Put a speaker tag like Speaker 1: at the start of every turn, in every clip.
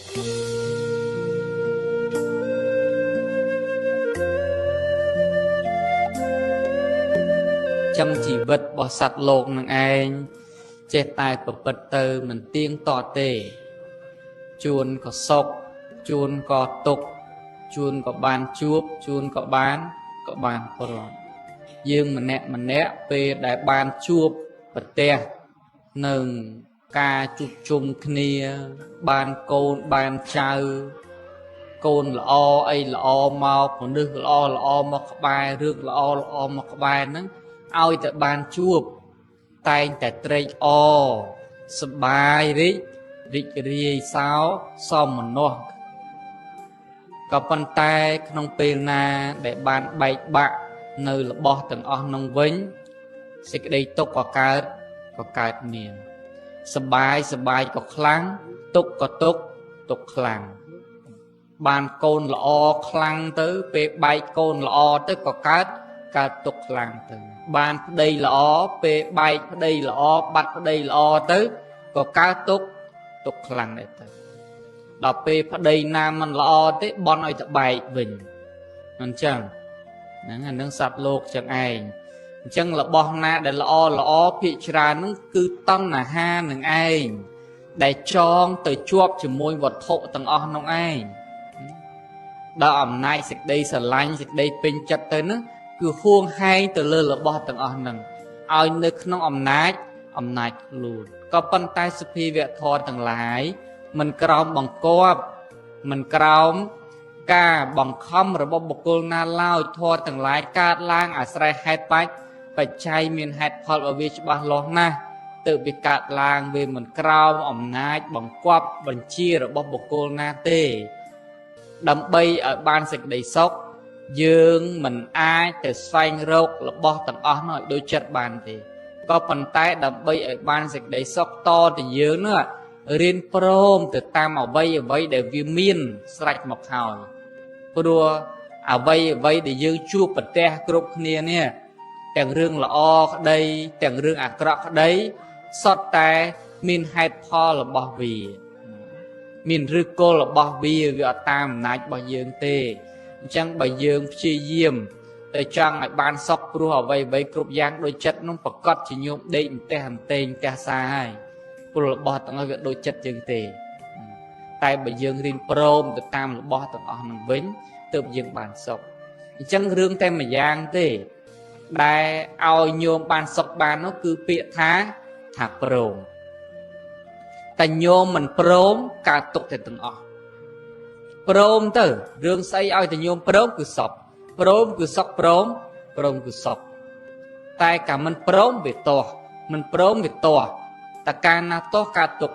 Speaker 1: Trong chỉ vật bỏ sạch lột nâng anh chết tài của bật tờ mình tiếng tỏ tề chuôn có sọc chuôn có tục chuôn có bàn chuốc chuôn có bán có rồi dương mình nẹ về đại bàn chuốc bật tè nâng ca chụp chung kia bàn côn bàn chào côn là o ấy là o mau còn nước là o mà có bài rước là o mà có bài nó ao tại bàn chuộc tay tại trai o sập bài đấy rịch rì sao xong mà nó có bàn tay không bên na để bàn bạch bạ nơi là bỏ từng on nông vĩnh sẽ đây tốt có cát miền sập bài có kháng tục kháng bàn côn là o kháng tới về bài côn là o tới có cát tục kháng tới bàn đây là o về bài đây là o bắt đây là o tới có cát tục kháng này tới đọc về đây nam mình là o tới bon ai tập bài bình anh chẳng nâng sạch lột chẳng ai chẳng là bọn nạ để là o phía ra nó cứ tâm là ha nâng ai để cho tới chuộc chỉ môi vật thộ tầng o nông ai đó ẩm này sạch đây sở lanh sạch đây bên chất tới nó cứ khuôn hay từ lơ là bỏ tầng o nâng ai nơi không ẩm nách luôn có phân tay sụp hi vẹt thọ tầng lái mình còng bằng cọp mình còng ca bằng khom rồi bọc cô na lao thọ tầng lái ca lang à sài hai bách phải chay miền hạt phật ở việt bắc lo na tự bị cạn lang về mình cao ẩm nái bằng quắp bằng chia rồi bọc cô na tê đâm bay ở ban sạch đầy sốc dương mình ai từ xanh rốt là bỏ tầng ó nói đôi chất bàn thì có phần tay đâm bay ở ban sạch đầy sốc to thì dương nữa riêng prom từ tam ở vây để vi miên sạch một hào đua ở vây để dương chua bật te cục nia nè chẳng rương là o đây chẳng rương à cọ đấy sót tay min hai pho là bỏ vì min rư cô là bỏ vì ở tam nách bỏ dương tê chẳng bởi dương chi diêm để chẳng lại ban sóc ru ở vây cục giang đôi chất nó bật cọt chỉ nhôm định te hẳn tên te xa hai cô là bỏ tặng ở việc đôi chất dương tê tay bởi dương riêng prom từ tam là bỏ tặng ở nằm vĩnh tự dương ban sóc chẳng rương tem mà giang tê đại ao nhôm ban sọc ban nó cứ bịa thá thả prom ta nhôm mình prom cả tục thì từng ọ prom từ rương xây ao thì nhôm prom cứ sọc prom cứ sọc tay cả mình prom về to ta ca na to cả tục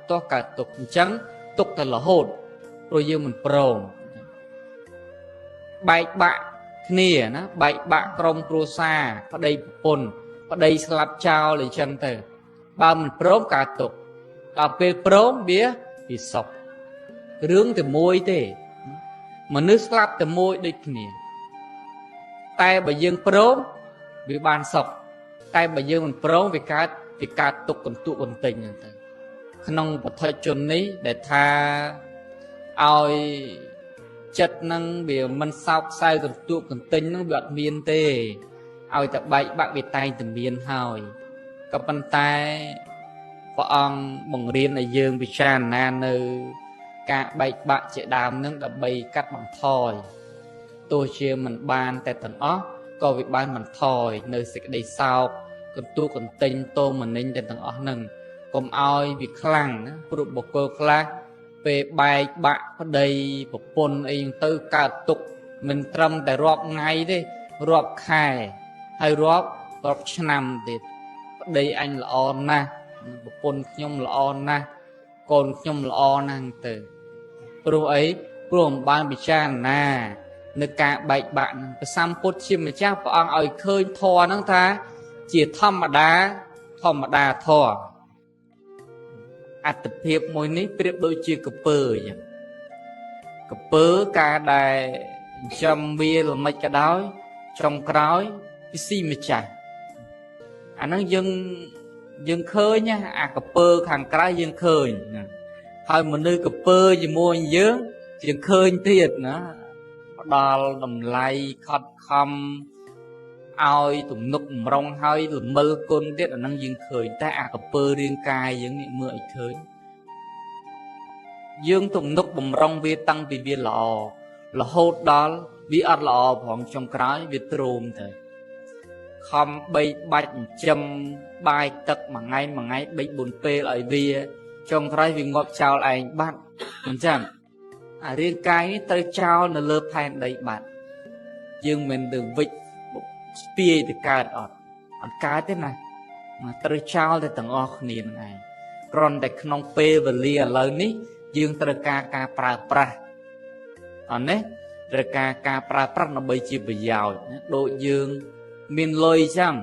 Speaker 1: to cả tục trắng tục thật là hồn rồi dương mình prom bài bạ nè nó bậy bạ trong cua xa ở đây slap trao lại chân từ ba mình prom cả tục cà phê prom bía thì sọc rướng từ môi thế mà nước slap từ môi đây nè tay bà dương prom bị bàn sọc tay bà dương mình prom vì cá tục còn tụ còn tình không có thời chuẩn ní để tha ai chất năng biểu mình sọc sai còn tụ còn tinh nó bật miên tê ao tập bậy bạn bị tay từ miên hỏi có bàn tay có ông bằng riêng là dương bị tràn nan nơi cả bậy bạn chạy đàm nâng đã bay cắt bằng thòi tôi chia mình ban tại tầng óc có việc ban mình thòi nơi sẽ đầy sao còn tụ còn tinh tô mình ninh tại tầng óc nâng còn ai bị khăn phụ bộ cơ khăn về bài bạn ở đây một pôn ấy tư cả tục mình trâm tại rộp ngay đi rộp khai hay rộp năm thì đây anh là on na một pôn nhung là on na còn nhung là on năng từ pro ấy pro ban bị chan na nơi cả bảy bạn xăm phút chim mà chắc bọn ông ấy khơi thò năng ta chỉ thăm mà đá thòอัตเพียบมวยนี้เปรียบโดยเชี่ยกระเปื่อยกระเปื่อยกาได้จำเบียร์หรือไม่กระด้อยจงกร้อยพิซีไม่จ่ายอันนั้นยังเคยเนี่ยกระเปื่อยขังกร้ายยังเคย ហើយមនុស្សកពើជាមួយយើងជាឃើញទៀតណាផ្ដល់តម្លៃខត់ខំឲ្យទំនុកបំរុងហើយល្មិលគុណទៀតអានឹងយើងឃើញតែអាកពើរាងកាយយើងនេះមើលឲ្យឃើញយើងទំនុកបំរុងវាតាំងពីវាល្អរហូតដល់វាអត់ល្អផងចុងក្រោយវាទ្រាំទៅខំបីបាច់ចិញ្ចឹមបាយទឹកមួយថ្ងៃ3-4ពេលឲ្យវាចុងក្រោយវាងាប់ចោលឯងបាត់អញ្ចឹងអារាងកាយនេះត្រូវចោលនៅលើផែនដីបាត់យើងមិនទៅវិច្ចស្ពាយទៅកើតអត់កើតទេណាត្រូវចោលតែទាំងអស់គ្នាហ្នឹងឯងគ្រាន់តែក្នុងពេលវេលាឥឡូវនេះយើងត្រូវការប្រើប្រាស់អត់ទេត្រូវការប្រើប្រាស់ដើម្បីជាប្រយោជន៍ណាដូចយើងមានលុយចឹង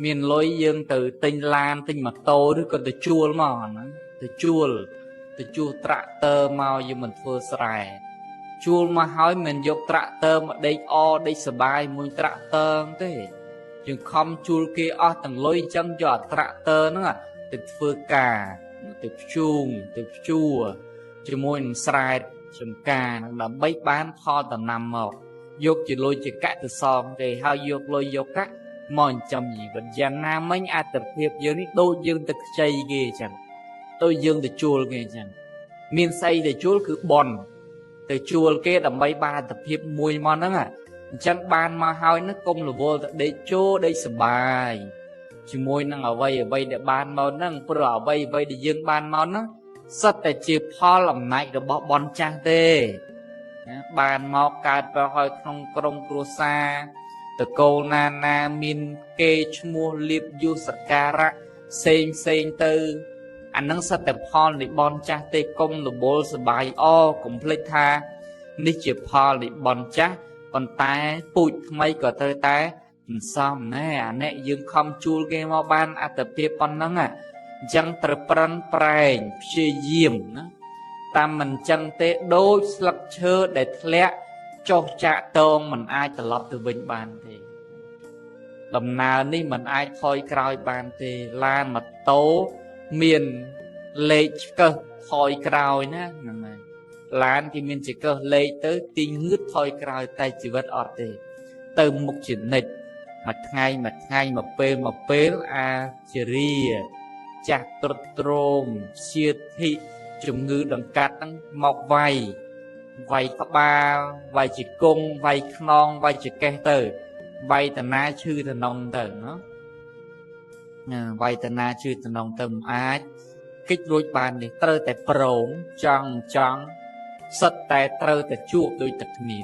Speaker 1: មានលុយយើងទៅទិញឡានទិញម៉ូតូឬក៏ទៅជួលមកហ្នឹងទៅជួលត្រាក់ទ័រមកយើងមិនធ្វើស្រែជួលមកហើយមិនយកត្រាក់ទ័រមកដេកដេកសបាយមួយត្រាក់ទ័រទេយើងខំជួលគេអស់ទាំងលុយអញ្ចឹងយកត្រាក់ទ័រហ្នឹងទៅធ្វើការទៅភ្ជួងទៅភ្ជួរជាមួយនឹងស្រែចំការហ្នឹងដើម្បីបានផលដំណាំមកយកជាលុយជាកាក់ទៅសងទេហើយយកលុយយកកាក់មកចិញ្ចឹមជីវិតយ៉ាងណាមិញអត្ថភាពយើងនេះដូចយើងទៅខ្ចីគេអញ្ចឹងដូចយើងទៅជួលគេអញ្ចឹងមានស្អីទៅជួលគឺបន់ទៅជួលគេដើម្បីបានអត្ថភាពមួយមកហ្នឹងអញ្ចឹងបានមកហើយនឹងកុំរវល់ទៅដេកដេកសបាយជាមួយនឹងអ្វីដែលបានមកហ្នឹងព្រោះអ្វីដែលយើងបានមកហ្នឹងសិតតែជាផលអំណាចរបស់បន់ចាស់ទេបានមកកើតទៅហើយក្នុងក្រុមគ្រួសារតកូលណាមានគេឈ្មោះលៀបយុសការៈផ្សេងទៅអានឹងសិតតែផលនៃបន់ចាស់ទេកុំរវល់សបាយកុំភ្លេចថានេះជាផលនៃបន់ចាស់ប៉ុន្តែពូជថ្មីក៏ត្រូវតែសន្សំណែអានេះយើងខំជួលគេមកបានអត្ថភាពប៉ុណ្ណឹងអញ្ចឹងត្រូវប្រឹងប្រែងព្យាយាមណាតាមមិនចឹងទេដូចស្លឹកឈើដែលធ្លាក់ចុះចាក់តងមិនអាចត្រឡប់ទៅវិញបានទេដំណើរនេះមិនអាចថយក្រោយបានទេឡានម៉ូតូមានលេខឆ្កឹះថយក្រោយណាហ្នឹងហើយឡានគេមានឆ្កឹះលេខទៅទីងឿតថយក្រោយតែជីវិតអត់ទេទៅមុខជានិច្ចមួយថ្ងៃមួយពេលអាជារាចាស់ទ្រុឌទ្រោមឈាធិជំងឺដង្កាត់ហ្នឹងមកវាយក្បាលវាយជង្គង់វាយខ្នងវាយចកេះទៅវាយតាណាឈឺតំណងទៅណាវាយតាណាឈឺតំណងទៅមិនអាចគេចរួចបាននេះត្រូវតែប្រងចង់សិតតែត្រូវតែជួបដូចតែគ្នា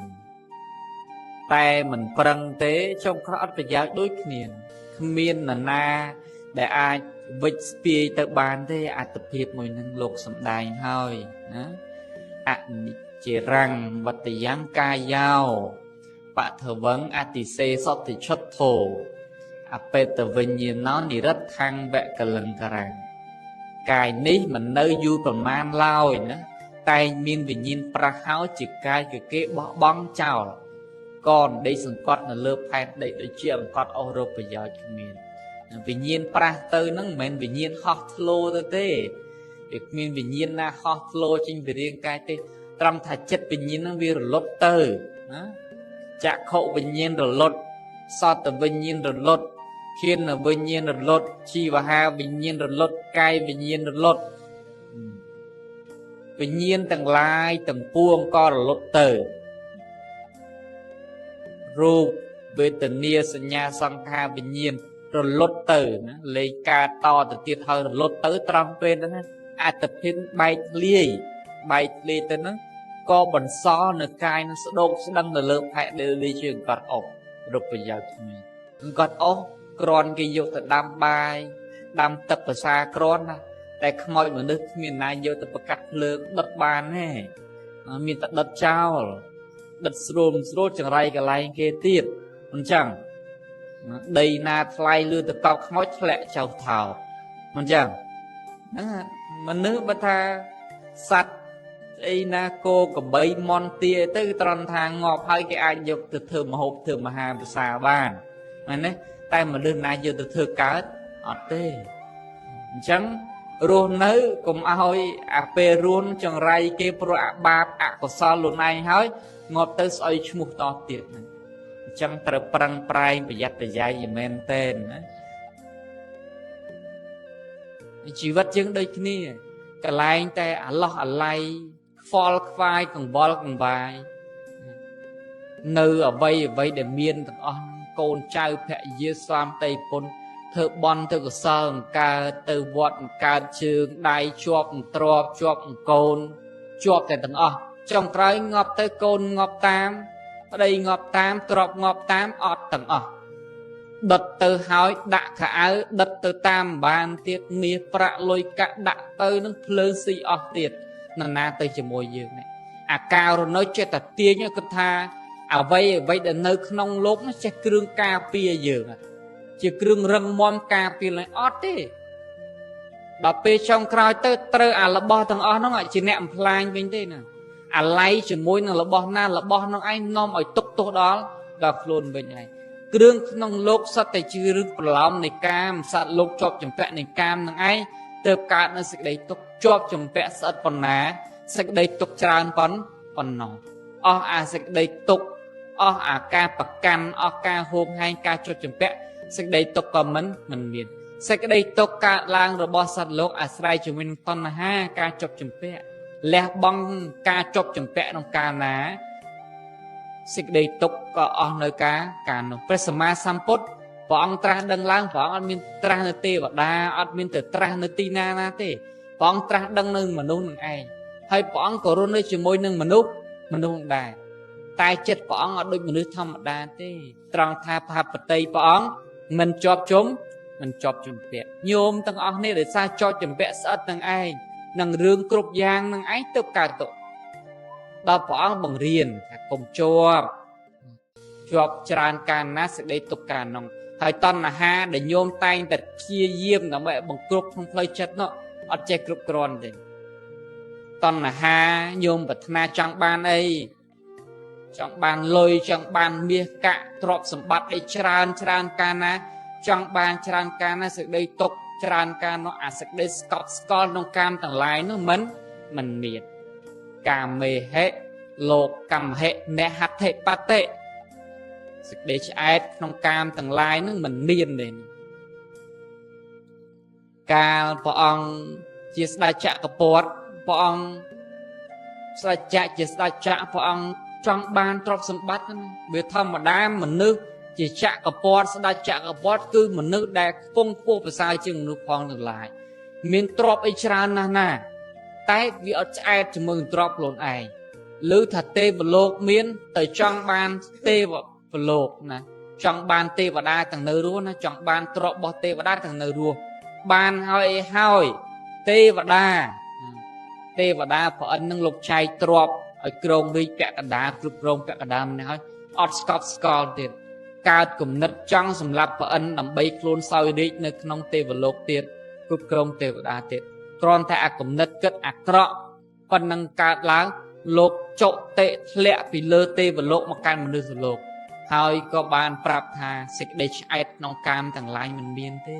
Speaker 1: តែមិនប្រឹងទេចុងក្រោយអត់ប្រយោជន៍ដូចគ្នាគ្មាននរណាដែលអាចវិច្ចស្ពាយទៅបានទេអត្តភាពមួយនឹងលោកសំដែងហើយណាអនិច្ចរੰវតយ៉ាងកាយោបថវੰអតិសេសតិឆុតធោអបេតវិញ្ញាណោនិរិទ្ធថੰវកលង្ករੰកាយនេះមិននៅយូរប្រមាណឡើយណាតែមានវិញ្ញាណប្រះហើយជាកាយគេបោះបង់ចោលកនដេកសង្កត់នៅលើផែនដីដូចជាអង្កត់អស់រកប្រយោជន៍គ្មានវិញ្ញាណប្រះទៅហ្នឹងមិនមែនវិញ្ញាណហោះធ្លោទៅទេវាគ្មានវិញ្ញាណណាហោះធ្លោចេញពីរាងកាយទេត្រង់ថាចិត្តវិញ្ញាណហ្នឹងវារលត់ទៅណាចក្ខុវិញ្ញាណរលត់សតវិញ្ញាណរលត់ធានវិញ្ញាណរលត់ជីវហាវិញ្ញាណរលត់កាយវិញ្ញាណរលត់វិញ្ញាណទាំងឡាយទាំងពួងក៏រលត់ទៅរូបវេទនាសញ្ញាសង្ខារវិញ្ញាណរលត់ទៅណាលេខការតទៅទៀតហើយរលត់ទៅត្រង់ពេលហ្នឹងអត្តភាពបែកធ្លាយទៅហ្នឹងក៏បន្សល់នៅកាយនឹងស្ដោកស្ដឹងនៅលើផែនដីជាអង្គត់អស់រកប្រយោជន៍គ្នាអង្គត់អស់គ្រាន់គេយកទៅដាំបាយដាំទឹកភាសាគ្រាន់ណាតែខ្មោចមនុស្សគ្មានណាយកទៅប្រកាត់ភ្លើងដុតបានទេមានតែដុតចោលដិតស្រួលចង្រៃកន្លែងគេទៀតអញ្ចឹងដីណាថ្លៃលឺទៅកោបខ្មោចធ្លាក់ចោលថោអញ្ចឹងហ្នឹងមនុស្សបើថាសัตว์អីណាគោក្របីមន់ទាទៅត្រង់ថាងាប់ហើយគេអាចយកទៅធ្វើម្ហូបធ្វើមហាភាសាបានមែនទេតែមនុស្សណាយកទៅធ្វើកើតអត់ទេអញ្ចឹង រស់នៅកុំឲ្យអាពេលរួនចង្រៃគេព្រោះអាបាបអកុសលខ្លួនឯងហើយងាប់ទៅស្អុយឈ្មោះតទៀតហ្នឹងអញ្ចឹងត្រូវប្រឹងប្រែងប្រយ័ត្នប្រយែងឲ្យមែនទែនណាជីវិតយើងដូចគ្នាកន្លែងតែអាឡោះអាល័យខ្វល់ខ្វាយកង្វល់កង្វាយនៅអ្វីដែលមានទាំងអស់កូនចៅភរិយាស្វាមីតីពុនធ្វើបន់ទៅកសលអង្កើតទៅវត្តអង្កើតជើងដៃជាប់អន្ទ្របជាប់អង្គូនជាប់តែទាំងអស់ចុងក្រោយងាប់ទៅកូនងាប់តាមប្តីងាប់តាមទ្រព្យងាប់តាមអត់ទាំងអស់ដុតទៅហើយដាក់ខោអាវដុតទៅតាមបានទៀតមាសប្រាក់លុយកាក់ដាក់ទៅនឹងភ្លើងស៊ីអស់ទៀតនរណាទៅជាមួយយើងនេះអាការរនៅចេះតែទាញគាត់ថាអ្វីដែលនៅក្នុងលោកនោះចេះគ្រឿងការពារយើងជាគ្រឿងរឹងមាំការពារឡើយអត់ទេដល់ពេលចុងក្រោយទៅត្រូវអារបស់ទាំងអស់ហ្នឹងជាអ្នកបំផ្លាញវិញទេណាអាឡ័យជាមួយនឹងរបស់ណារបស់ហ្នឹងឯងនាំឲ្យទុកទោសដល់ខ្លួនវិញហើយគ្រឿងក្នុងលោកសត្វតែជារឿងប្រឡំនៃកាមសត្វលោកជាប់ចម្ពាក់នៃកាមនឹងឯងទើបកើតនៅសេចក្តីទុកជាប់ចម្ពាក់ស្អិតប៉ុណ្ណាសេចក្តីទុកច្រើនប៉ុណ្ណោះអស់អាសេចក្តីទុកអស់អាការប្រកាន់អស់ការហូបហែងការចុចចម្ពាក់សេចក្តីទុកក៏មិនមានសេចក្តីទុកកើតឡើងរបស់សត្វលោកអាស្រ័យជាមួយនឹងតណ្ហាការចុចចម្ពាក់លះបង់ការចុចចម្ពាក់ក្នុងកាលណាសេចក្តីទុកក៏អស់នៅការនោះព្រះសម្មាសម្ពុទ្ធព្រះអង្គត្រាស់ដឹងឡើងព្រះអង្គអត់មានត្រាស់នៅទេវតាអត់មានទៅត្រាស់នៅទីណាទេព្រះអង្គត្រាស់ដឹងនៅមនុស្សនឹងឯងហើយព្រះអង្គក៏រស់នៅជាមួយនឹងមនុស្សដែរតែចិត្តព្រះអង្គអត់ដូចមនុស្សធម្មតាទេត្រង់ថាផាបតីព្រះអង្គមិនជាប់ជំពាក់ញោមទាំងអស់នេះដោយសារជាប់ជំពាក់ស្អិតនឹងឯងនឹងរឿងគ្រប់យ៉ាងនឹងឯងទៅកើតទុកដល់ព្រះអង្គបង្រៀនថាកុំជាប់ច្រើនកាលណាសេចក្តីទុកកាលនោះហើយតណ្ហាដែលញោមតែងតែព្យាយាមដើម្បីបង្គ្រប់ក្នុងផ្លូវចិត្តនោះអត់ចេះគ្រប់គ្រាន់ទេតណ្ហាញោមប្រាថ្នាចង់បានអីចង់បានលុយចង់បានមាសកាក់ទ្រព្យសម្បត្តិអីច្រើនកាលណាចង់បានច្រើនកាលណាសេចក្តីទុកច្រើនកាលនោះអាសេចក្តីស្កប់ស្កល់ក្នុងកាមទាំងឡាយនោះមិនមានកាមេហិលោកកម្មហិនហត្ថិបតិសេចក្តីឆ្អែតក្នុងកាមទាំងឡាយនឹងមិនមានទេកាលព្រះអង្គជាស្ដេចចក្រពត្តិព្រះអង្គស្ដេចចក្រជាស្ដេចចក្រព្រះអង្គចង់បានទ្រព្យសម្បត្តិហ្នឹងវាធម្មតាមនុស្សជាចក្រពត្តិស្ដេចចក្រពត្តិគឺមនុស្សដែលខ្ពង់ខ្ពស់ប្រសើរជាងមនុស្សផងទាំងឡាយមានទ្រព្យអីច្រើនណាស់តែវាអត់ឆ្អែតជាមួយនឹងទ្រព្យខ្លួនឯងឬថាទេវលោកមានទៅចង់បានទេវលោកណាចង់បានទេវតាទាំងនៅរស់ណាចង់បានទ្រព្យរបស់ទេវតាទាំងនៅរស់បានហើយទេវតាព្រះអិននឹងលោកចែកទ្រព្យឲ្យក្រងរាជពាក់កណ្ដាលគ្រប់គ្រងពាក់កណ្ដាលម្នាក់ហើយអត់ស្កប់ស្កល់ទៀតកើតគំនិតចង់សម្លាប់ព្រះអិនដើម្បីខ្លួនសោយរាជនៅក្នុងទេវលោកទៀតគ្រប់គ្រងទេវតាទៀតគ្រាន់តែអាគំនិតគិតអាក្រក់ប៉ុណ្ណឹងកើតឡើងលោកចុតិធ្លាក់ពីលើទេវលោកមកកាន់មនុស្សលោកហើយក៏បានប្រាប់ថាសេចក្តីឆ្អែតក្នុងកាមទាំងឡាយមិនមានទេ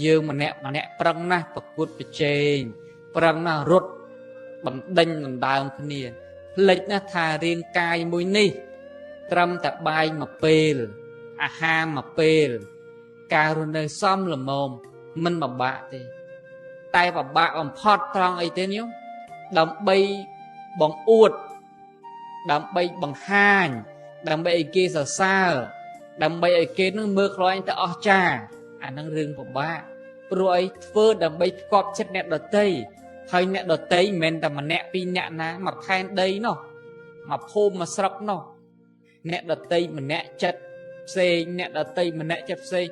Speaker 1: យើងម្នាក់ប្រឹងណាស់ប្រកួតប្រជែងប្រឹងណាស់រត់បណ្ដេញដណ្ដើមគ្នាភ្លេចណាស់ថារាងកាយមួយនេះត្រឹមតែបាយមួយពេលអាហារមួយពេលការរស់នៅសមល្មមមិនពិបាកទេតែពិបាកបំផុតត្រង់អីទេញោមដើម្បីបង្អួតដើម្បីបង្ហាញដើម្បីឲ្យគេសរសើរដើម្បីឲ្យគេនឹងមើលខ្លាញ់ទៅអស្ចារ្យអានឹងរឿងពិបាកព្រោះអីធ្វើដើម្បីផ្គប់ចិត្តអ្នកដតីហើយអ្នកដតីមិនមែនតែម្នាក់ពីរនាក់ណាមកផែនដីនោះមកភូមិមកស្រុកនោះអ្នកដតីម្នាក់ចិត្តផ្សេងអ្នកដតីម្នាក់ចិត្តផ្សេង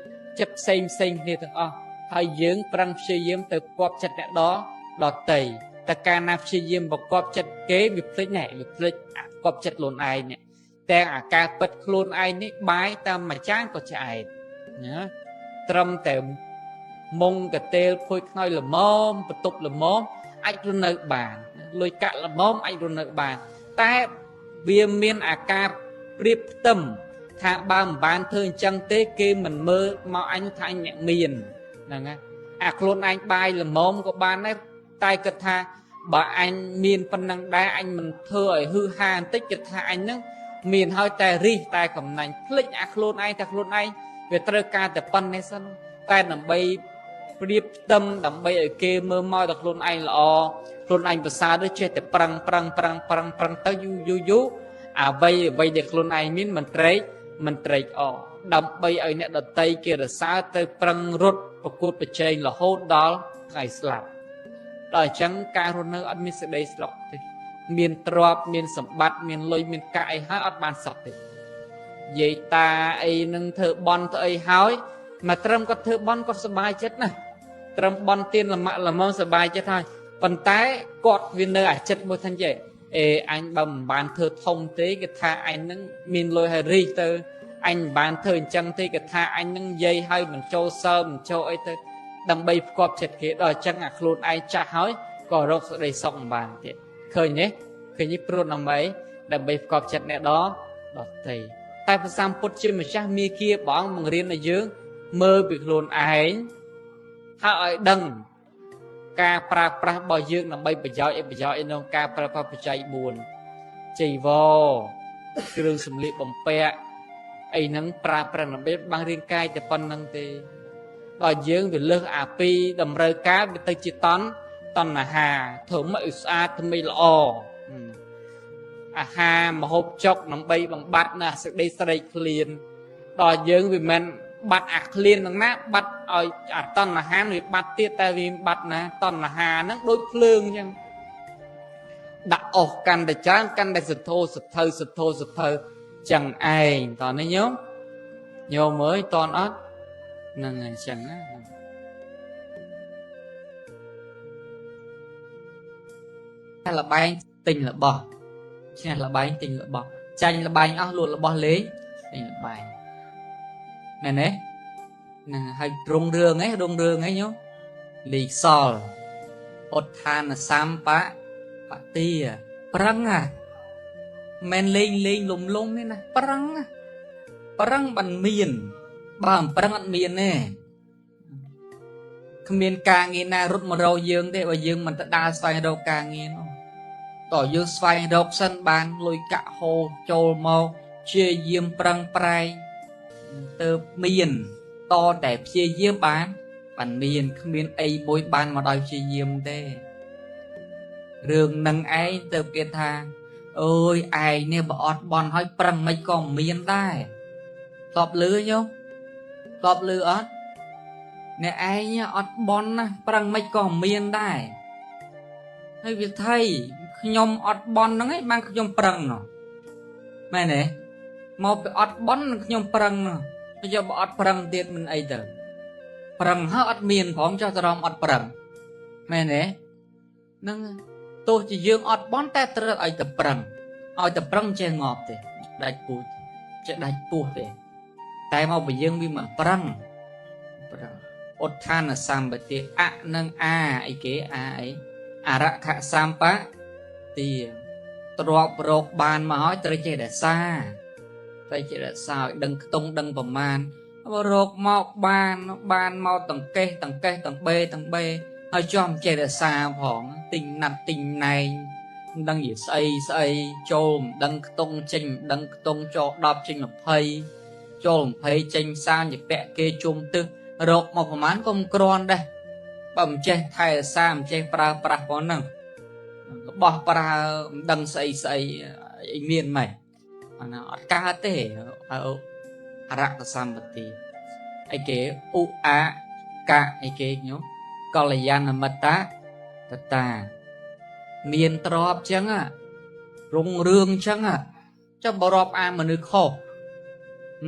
Speaker 1: គ្នាទាំងអស់ហើយយើងប្រឹងព្យាយាមទៅផ្គប់ចិត្តអ្នកដតីតែកាលណាព្យាយាមប្រកបចិត្តគេវាភ្លេចផ្គប់ចិត្តខ្លួនឯងនេះតែអាការពិតខ្លួនឯងនេះបាយតាមមួយចានក៏ឆ្អែតណាត្រឹមតែមុងកតេលភួយខ្នើយល្មមបន្ទប់ល្មមអាចរស់នៅបានលុយកាក់ល្មមអាចរស់នៅបានតែវាមានអាការព្រៀបផ្ទឹមថាបើមិនបានធ្វើអញ្ចឹងទេគេមិនមើលមកអញថាអញអ្នកមានហ្នឹងណា អាខ្លួនឯងបាយល្មមក៏បានដែរតែគិតថាបើអញមានប៉ុណ្ណឹងដែរអញមិនធ្វើឲ្យហឺហាបន្តិចគិតថាអញហ្នឹងមានហើយតែរិះតែកំណាញ់ភ្លេចអាខ្លួនឯងតែខ្លួនឯងវាត្រូវការតែប៉ុណ្ណេះសិនតែដើម្បីប្រៀបផ្ទឹមដើម្បីឲ្យគេមើលមកតែខ្លួនឯងល្អខ្លួនឯងប្រសើរទៅចេះតែប្រឹងទៅយូរអ្វីដែលខ្លួនឯងមានមិនត្រេកអរដើម្បីឲ្យអ្នកដតីគេរសើរទៅប្រឹងរត់ប្រកួតប្រជែងរហូតដល់ថ្ងៃស្លាប់ដល់អញ្ចឹងការរស់នៅអត់មានសេចក្តីស្រុកទេមានទ្រព្យមានសម្បត្តិមានលុយមានកាក់អីហើយអត់បានសុខទេយាយតាអីនឹងធ្វើបន់ទៅអីហើយមកត្រឹមគាត់ធ្វើបន់គាត់សុបាយចិត្តណាស់ត្រឹមបន់ទៀនល្មមសុបាយចិត្តហើយប៉ុន្តែគាត់វានៅអាចិត្តមួយថាចេះអញបើមិនបានធ្វើធំទេគេថាអញនឹងមានលុយហើយរីកទៅអញមិនបានធ្វើអញ្ចឹងទេគេថាអញនឹងយាយហើយមិនចូលសើមិនចូលអីទៅដើម្បីផ្គប់ចិត្តគេដល់អញ្ចឹងអាខ្លួនឯងចាស់ហើយក៏រកសេចក្តីសុខមិនបានទៀតឃើញទេព្រោះដើម្បីផ្គប់ចិត្តអ្នកដទៃតែព្រះសម្ពុទ្ធជាម្ចាស់មាគ៌ាព្រះអង្គបង្រៀនឲ្យយើងមើលពីខ្លួនឯងហើយឲ្យដឹងការប្រើប្រាស់របស់យើងដើម្បីប្រយោជន៍អីក្នុងការប្រើប្រាស់បច្ច័យ4ចៃវរគ្រឿងសម្លៀកបំពាក់អីហ្នឹងប្រើប្រាស់ដើម្បីបាំងរាងកាយតែប៉ុណ្្នឹងទេដល់យើងវាលើសអាពីតម្រូវការវាទៅជាតណ្ហាធ្វើមកឲ្យស្អាតធ្វើមកល្អអាហារម្ហូបចុកដើម្បីបំបត្តិនៅសេចក្តីស្រេកឃ្លានដល់យើងវាមិនបាត់អាឃ្លានហ្នឹងណាបាត់ឲ្យអាតណ្ហាវាបាត់ទៀតតែវាបាត់ណាតណ្ហាហ្នឹងដូចភ្លើងអញ្ចឹងដាក់អស់កាន់តែច្រើនកាន់តែសន្ធោសន្ធើចឹងឯងតោះនេះញោមអើយតន់អត់ហ្នឹងអញ្ចឹងណាលបែងទិញរបស់ឈ្នះលបែងទិញរបស់ចាញ់លបែងអស់លក់របស់លេងទិញលបែងមែនទេណាហើយរងរឿងហីញោមលីសលអត់ឋានសម្បទាប្រឹងមិនលេងលំនេះណាប្រឹងបានមានបើមិនប្រឹងអត់មានទេគ្មានការងារណារត់មករកយើងទេបើយើងមិនទៅដើរស្វែងរកការងារនោះតើយើងស្វែងរកសិនបានលុយកាក់ហូរចូលមកព្យាយាមប្រឹងប្រែងទៅមានតតែព្យាយាមបានមានគ្មានអីមួយបានមកដោយព្យាយាមទេរឿងនឹងឯងទៅគេថាអើយឯងនេះបើអត់បន់ហើយប្រឹងមិនក៏មានដែរតបលឺញោមតបលឺអត់អ្នកឯងអត់បន់ណាប្រឹងមិនក៏មានដែរហើយវាថៃខ្ញុំអត់បន់ហ្នឹងឯងបានខ្ញុំប្រឹងនោះមែនទេមកពីអត់បន់ខ្ញុំប្រឹងនោះយកបើអត់ប្រឹងទៀតមិនអីទៅប្រឹងហើយអត់មានផងចុះតរំអត់ប្រឹងមែនទេហ្នឹងទោះជាយើងអត់បន់តែត្រូវឲ្យតែប្រឹងចេះងាប់ទេដាច់ពោះចេះដាច់ពោះទេតែមកបើយើងវាមិនប្រឹងអត់ឋានសម្បទាអនឹងអាអីគេអាអីអរខសម្បទាទ្របរកបានមកហើយត្រូវចេះរក្សាឲ្យដឹងខ្ទង់ដឹងប្រមាណរកមកបានមកតង្កេះតង្បេហើយចំចេះរក្សាផងទិញណាត់ទិញណែងមិនដឹងជាស្អីចូលមិនដឹងខ្ទង់ចេញមិនដឹងខ្ទង់ចូល10ចេញ20ចូល20ចេញ30ជាពាក់គេជុំទឹះរកមកប្រមាណក៏មិនគ្រាន់ដែរបើមិនចេះថែរក្សាមិនចេះប្រើប្រាស់ប៉ុណ្ណឹងបោះប្រើមិនដឹងស្អីអីមានម៉េចអាណាអត់កើតទេអរខសម្បទាអីគេឧអាកៈអីគេញោមកល្យាណមិត្តតាមានទ្របចឹងរុងរឿងចឹងចុះបរាប់អាមនុស្សខុស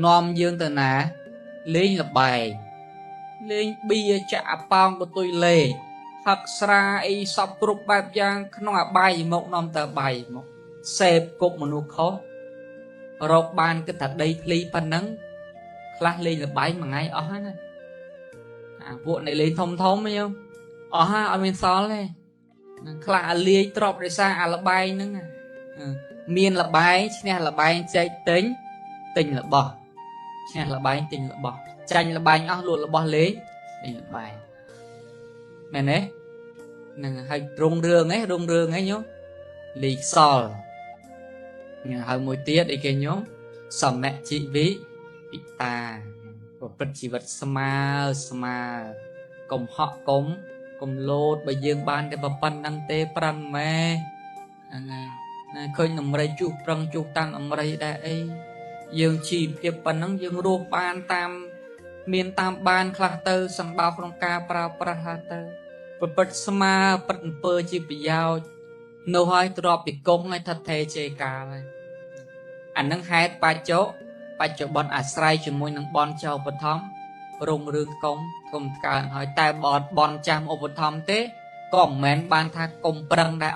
Speaker 1: នាំយើងទៅណាលេងលបែងលេងបៀចាក់អប៉ោងបទុយលេងផឹកស្រាអីសពគ្រប់បែបយ៉ាងក្នុងអបាយមកនាំទៅបាយមកសេពគប់មនុស្សខុសរកបានគិតថាដីធ្លីប៉ុណ្ណឹងខ្លះលេងលបែងមួយថ្ងៃអស់ហើយណាពួកអ្នកលេងធំអីអស់ហើយអត់មានសល់ទេខ្លះលាយទ្របរិសាអាលបែងហ្នឹងមានលបែងឈ្នះលបែងចែកទិញរបស់ឈ្នះលបែងទិញរបស់ចាញ់លបែងអស់លក់របស់លេងទិញលបែង mẹ nè hay rung rương ấy nhó lì sò hơi mùi tiết đi kia nhó sầm mẹ chị ví bị ta một vật chỉ vật sama cùng họ cùng lột bởi dương ban để bà pan năng tê prang mẹ khơi nằm đây chụp prang chụp tăng nằm đây đây dương chỉ việc pan năng dương ruột ban tam miền tam ban khla tơ sầm bao trong ca pra tơ vật sama vật pơ chỉ bị giao nô hai drop bị công ngay thật thề chê cả này anh năng hai ba chỗ bọn Asrai chỉ muốn năng bọn châu vật thom rung rương công cùng cả hỏi tai bọn chăm ô vật thom thế còn mến ban tha cùng prang đại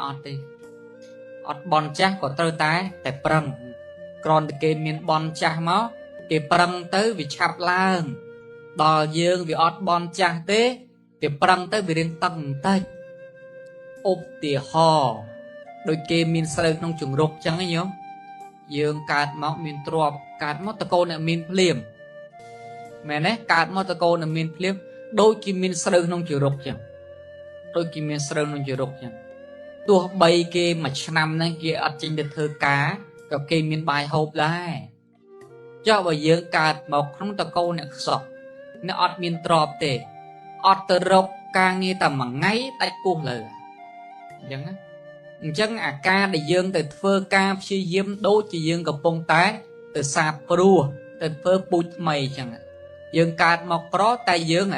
Speaker 1: ọt bọn cha có tơ tái tại prang còn cái miền bọn cha máu cái prang tới vì chạp lang đò dương vì ọt bọn cha thế cái prang tới vì riêng tăng tay ốp tỉa hò đôi kia miền sơn trong trường rục chẳng ấy nhớ dương cạt máu miền trọp cạt máu tơ cô này miền phliềm mẹ nè cạt máu tơ cô này miền phliềm đôi kia miền sơn trong trường rục chẳng đôi kia miền sơn trong trường rục chẳng tua bay kia mà năm này kia ở trên được thơ cá gặp kia miền bài hộp lại cho vào dương cạt máu trong tơ cô này sọt nó ọt miền trọp tệ ọt tơ rục càng nghe tầm mà ngay tay cuồng lời chẳng á chẳng ca để dương từ phơ ca phi diêm đố chỉ dương gặp bông tái từ xa prua từ phơ bụi mày chẳng dương ca mọc có tay dương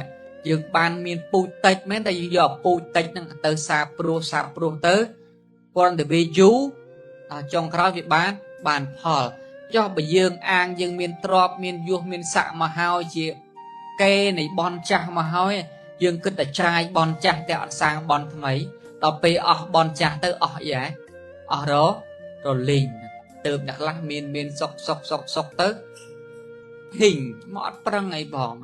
Speaker 1: dương ban miền bụi tách mấy tay dương dọc bụi tách từ xa prua tới còn để bị chú trong khóa việc bán phò cho bởi dương an dương miền trọp miền vua miền xạ mà hao chị kê này bon chả mà hao dương cứ để trai bon chả tẹo sang bon mấy tao pe bọn cha tới vậy đó rồi liền từ đặt lắc miên sọc tới hình mót prang ngày bỏ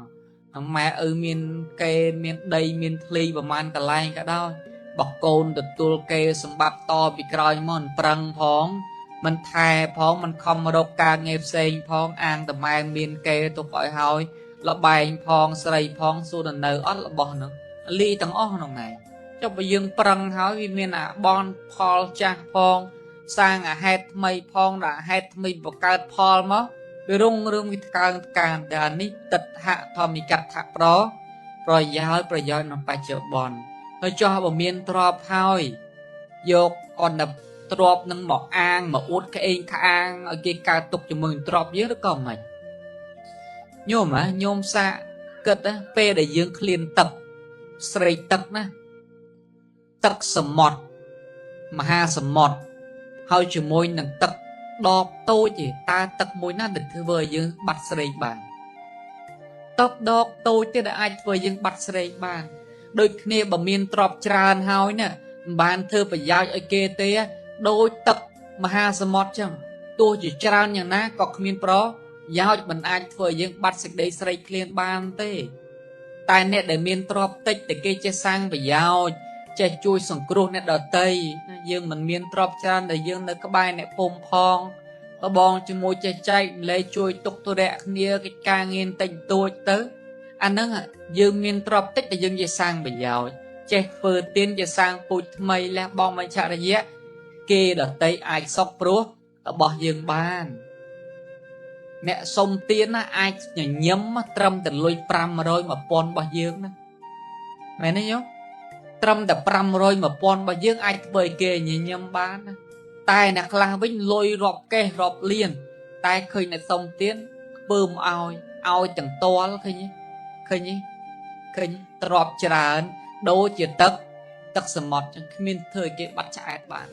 Speaker 1: mẹ miên kê miên đầy miên thli và man cả lai cả đó bọc côn được tua kê sầm bắp to bị còi mòn prang phóng mình thè phóng mình không đâu ca nghe sen phóng ăn tầm mai miên kê tôi gọi hỏi là bài phóng sậy phóng su đần nở ót là bỏ nữa ly tầng ót nó này cho bây dương prang hỏi vì miền bon Paul cha phong sang hết mây phong đã hết mây bọc cát Paul mà bị rung bị càng đàn ní tật hạ thò mi cắt hạ đó rồi giáo nó phải chợ bòn rồi cho vào miền trọp hỏi vô còn đập trọp nâng mỏ an mà uất cái an ở kia cao tục cho mình trọp dưới nó còn mày nhôm xa cất á pe để dương clean tập sợi tập nè tắc sầm mọt mà ha sầm mọt hơi chỉ môi nằng tắc đọp tôi chỉ ta tắc môi nó được thư vời dương bắt sợi bàn tóc đọp tôi tiếc đã ai vời dương bắt sợi bàn đôi khi bà miên trọp tràn hơi nè bàn thư phải giao ở kia té đôi tắc mà ha sầm mọt chẳng tôi chỉ tràn nhà ná có miên pro giao cho mình ai vời dương bắt sợi clean bàn té tai nè để miên trọp tích để kia che sang phải giao chạy chui sòng cua nè đợt tây dương mình miên trọp chan để dương nơi các bài nè phồng phong có bong cho môi chạy lấy chui tục tôi đẹp nia cái ca nghiên tình tôi tới anh nói dương miên trọp tích để dương về sang bây giờ chạy vừa tiên về sang bụi mây là bong mày chạy ra dễ kia đợt tây ai sọc pro ở bỏ dương ban mẹ sông tiên á ai nhấm trâm từ lôi pram rồi mà pon bỏ dương đó mẹ nói nhớ trâm đập pram rồi mà pon bao dương ai bơi kề nhìn nhâm bán tai nè khlang vĩnh lôi rọp kê rọp liền tai khơi nè sông tiến bơm ao chẳng to lắm khơi nhỉ rọp tràn đôi chỉ tắc sầm mọt chẳng miên thời cái bắt chạy bạn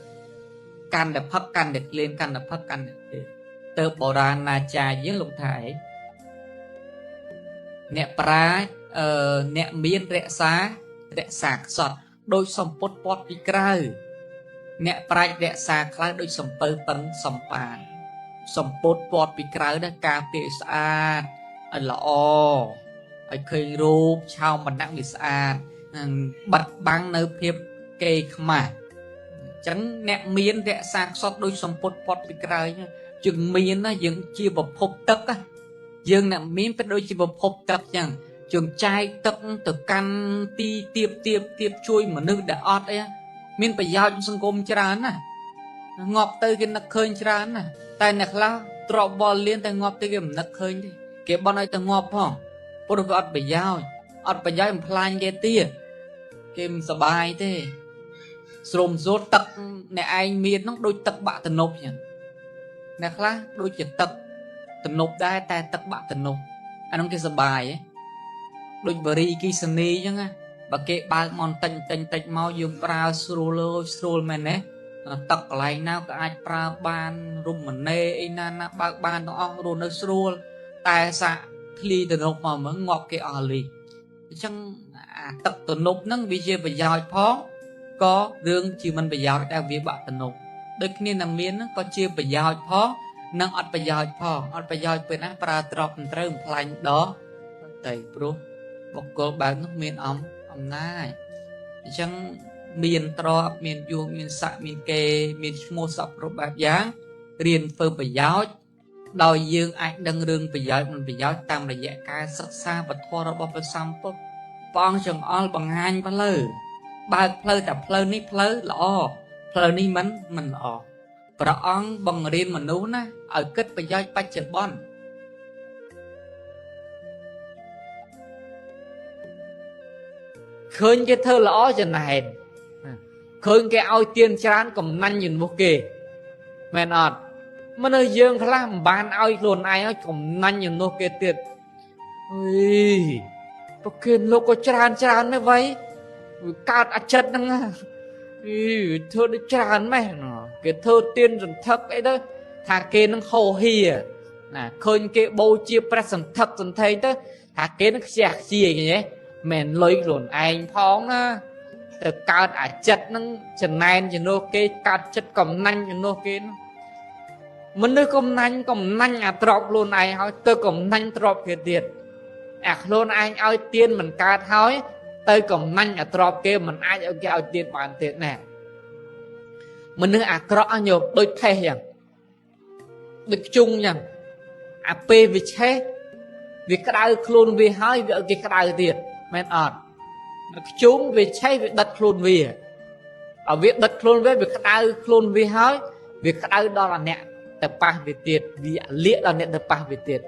Speaker 1: can đập hấp can đập lên can đập hấp can đập tơ bò ra na trà với lục thải nè pra nè miên rẽ sạc sọt đôi sòng pot đi cào nè prai rẽ sạc khai đôi sòng pơ tấn sòng bàn sòng pot đi cào đó cà phê sạch là o ở khơi rô chào mình nặng bị sạch bật băng nơi phép kê mà chẳng nè miên rẽ sạc sọt đôi sòng pot đi cào chừng miên á dừng chia vào phốp tất á dương nè miên phải đôi chia vào phốp tất chẳng trường trai tật từ căn ti tiệp tiệp tiệp chui mà nước đã ọt ấy miền phải giao trong sân côm tràn à ngọt tới cái nấc khơi tràn à tại nấc lá trọ bò liên tại ngọt tới cái nấc khơi đi cái bọn ấy tại ngọt không bố được ọt phải giao em plan cái tia cái sờ bài thế sồm rốt tật nè anh miền nó đôi tật bạ tần nộp nhỉ nấc lá đôi chỉ tật tần nộpได้แต่tật bạ tần nộp anh không cái sờ bài ấy đôi bờ ri kia sân đi chứ nghe bà kệ ba mòn tanh mau dùng pra sroll men nè tật lại nào cả ai pra ban rum mình nê na ba ban nó ong rồi nó sroll tai xạ khi từ nộp mà mới ngọt cái lì chẳng tật từ nộp nâng bây giờ phải giao phó có đường chỉ mình phải giao đang việc bạn từ nộp đôi khi nằm miến có chưa phải giao phó nâng ọt phải giao phó ọt phải giao bên á pra drop trơn plan đó tại pro bọc cô bán nước miền ấm nai chẳng miền trọ miền du miền sạ miền kề miền mua sập rồi bạc giá riêng phơi phải giáo đòi dương ai đăng rương phải giáo mình phải giáo tam là dạy ca sắc xa và thoa ra bao xăm phúc phong chẳng all bằng hai ba lơ ba lơ tập lơ ní lơ lọ lơ ní mình lọ và ông bằng riêng mình nú na ở kết phải giáo bách chật bon khơi cái thơ lõ cho này khơi cái ao tiên chán cầm nanh nhìn vô kề men ọt mà nơi dương khá là bàn ao luôn ai nó cầm nanh nhìn vô kề tiệt ui có kiên lô có chán mới vậy cao đã chất năng thơ nó chán mày cái thơ tiên rừng thấp ấy đó thà kê nó hồ hì à khơi cái bầu chia present thấp dần thấy đó thà kê nó xẹt gì như thế mền lôi luôn anh phóng á từ cao đã chất nó chân này cho nó cái cao chất cầm nanh cho nó cái mình đưa cầm nanh trọc luôn ai hỏi tôi cầm nanh trọc cái tiền luôn anh ao tiền mình cao hỏi tôi cầm nanh trọc kia mình ai ở cái ao tiền bàn tiền nè mình đưa trọc nhiều đôi thay rằng được chung rằng p vì thế vì cái đau luôn vì hỏi vì cái đau tiền men ọt chúng vì cháy việc đặt luôn vì ở việc đặt luôn với việc đau luôn vì hỏi việc đau đó là nè tập ba về tiền vì liệt là nè tập ba về tiền